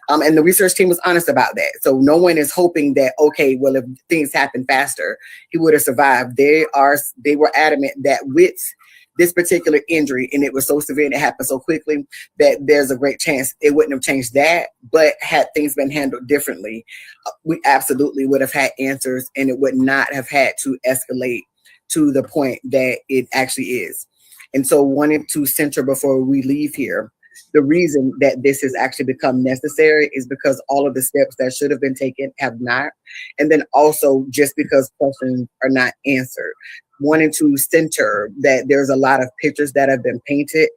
And the research team was honest about that. So no one is hoping that, okay, well, if things happen faster, he would have survived. They were adamant that with this particular injury, and it was so severe and it happened so quickly, that there's a great chance it wouldn't have changed that. But had things been handled differently, we absolutely would have had answers, and it would not have had to escalate to the point that it actually is. And so wanted to center before we leave here, the reason that this has actually become necessary is because all of the steps that should have been taken have not. And then also just because questions are not answered. Wanting to center that there's a lot of pictures that have been painted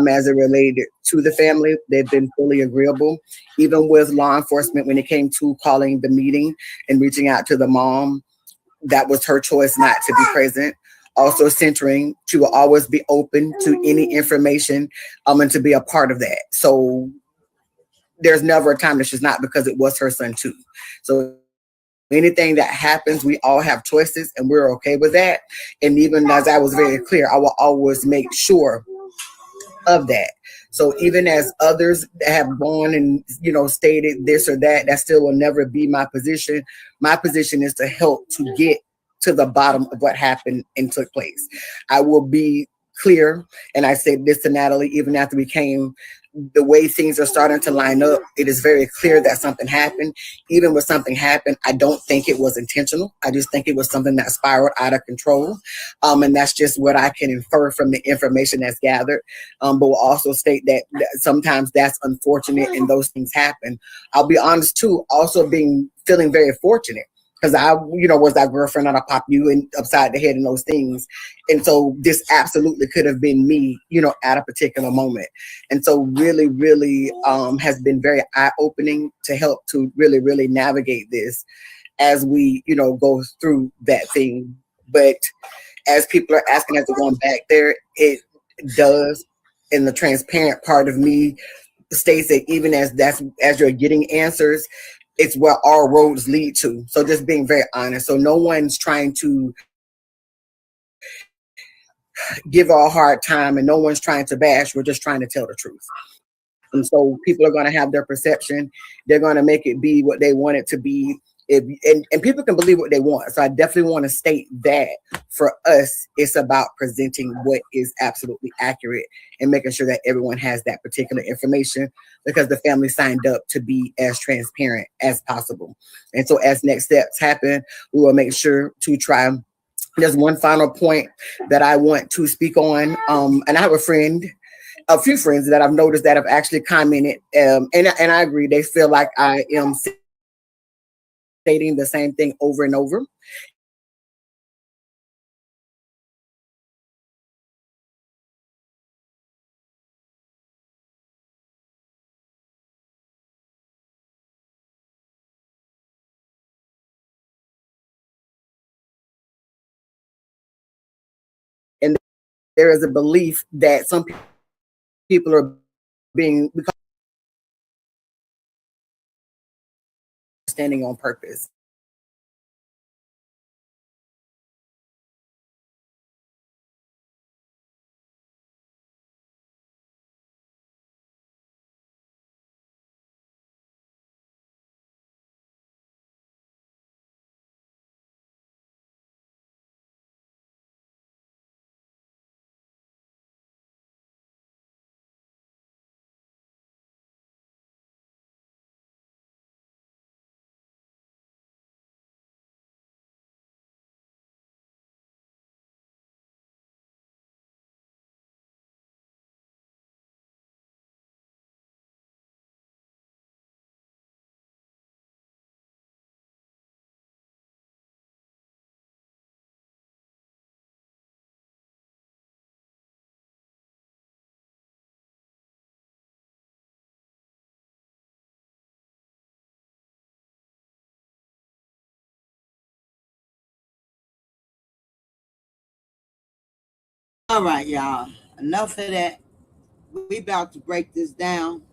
as it related to the family. They've been fully agreeable, even with law enforcement when it came to calling the meeting and reaching out to the mom. That was her choice not to be present. Also centering to always be open to any information and to be a part of that. So there's never a time that she's not, because it was her son too. So anything that happens, we all have choices, and we're okay with that. And even as I was very clear, I will always make sure of that. So even as others have gone and, stated this or that, that still will never be my position. My position is to help to get to the bottom of what happened and took place. I will be clear, and I said this to Natalie even after we came, the way things are starting to line up, it is very clear that something happened. Even when something happened, I don't think it was intentional. I just think it was something that spiraled out of control. And that's just what I can infer from the information that's gathered. But we'll also state that sometimes that's unfortunate and those things happen. I'll be honest too, also feeling very fortunate, because I, was that girlfriend that I popped you in upside the head and those things. And so this absolutely could have been me, at a particular moment. And so really, really has been very eye-opening to help to really, really navigate this as we, go through that thing. But as people are asking us to go back there, it does. And the transparent part of me states that even as you're getting answers, it's where our roads lead to. So just being very honest. So no one's trying to give her a hard time, and no one's trying to bash. We're just trying to tell the truth. And so people are going to have their perception. They're going to make it be what they want it to be. And people can believe what they want. So I definitely want to state that for us, it's about presenting what is absolutely accurate and making sure that everyone has that particular information, because the family signed up to be as transparent as possible. And so as next steps happen, we will make sure to try There's one final point that I want to speak on. And I have a few friends that I've noticed that have actually commented, and I agree. They feel like I am stating the same thing over and over. And there is a belief that some people are being standing on purpose. All right, y'all. Enough of that. We about to break this down.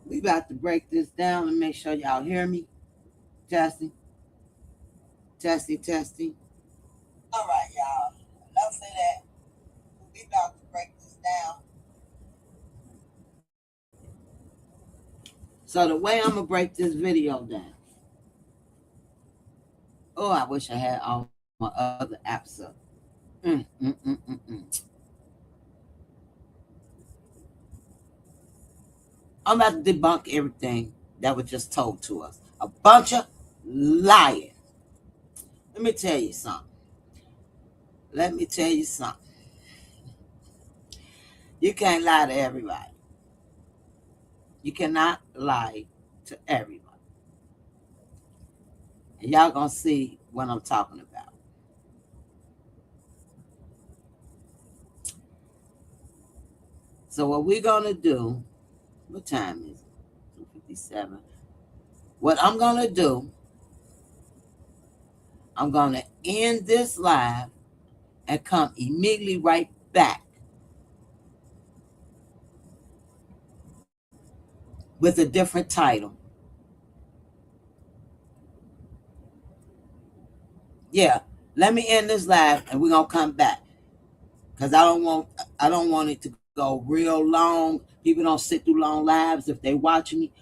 We about to break this down and make sure y'all hear me. Testing. Testing, testing. All right, y'all. Enough of that. We about to break this down. So the way I'm gonna break this video down. Oh, I wish I had all my other apps up. Mm, mm, mm, mm, mm. I'm about to debunk everything that was just told to us. A bunch of liars. Let me tell you something. Let me tell you something. You can't lie to everybody. You cannot lie to everybody. And y'all gonna see what I'm talking about. So what we're gonna do, what time is it? 2:57. What I'm gonna do, I'm gonna end this live and come immediately right back with a different title. Yeah, let me end this live and we're gonna come back. Cause I don't want it to go real long. People don't sit through long lives if they watching me.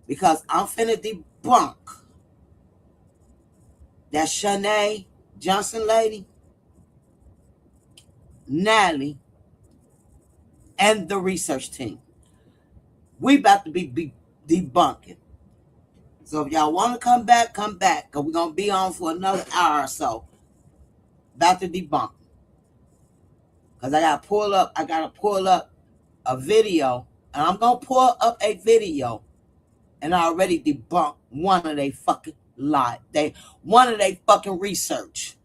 Because I'm finna debunk that Shanae Johnson lady, Natalie, and the research team. We about to be debunking. So if y'all want to come back, come back. Because we're going to be on for another hour or so. About to debunk. Because I got to pull up a video. And I'm going to pull up a video. And I already debunked one of they fucking lie. One of they fucking research.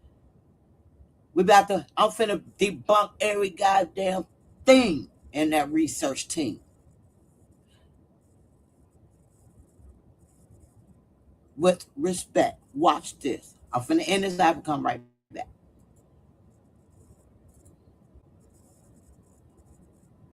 I'm finna debunk every goddamn thing in that research team. With respect. Watch this. I'm finna end this live and come right back.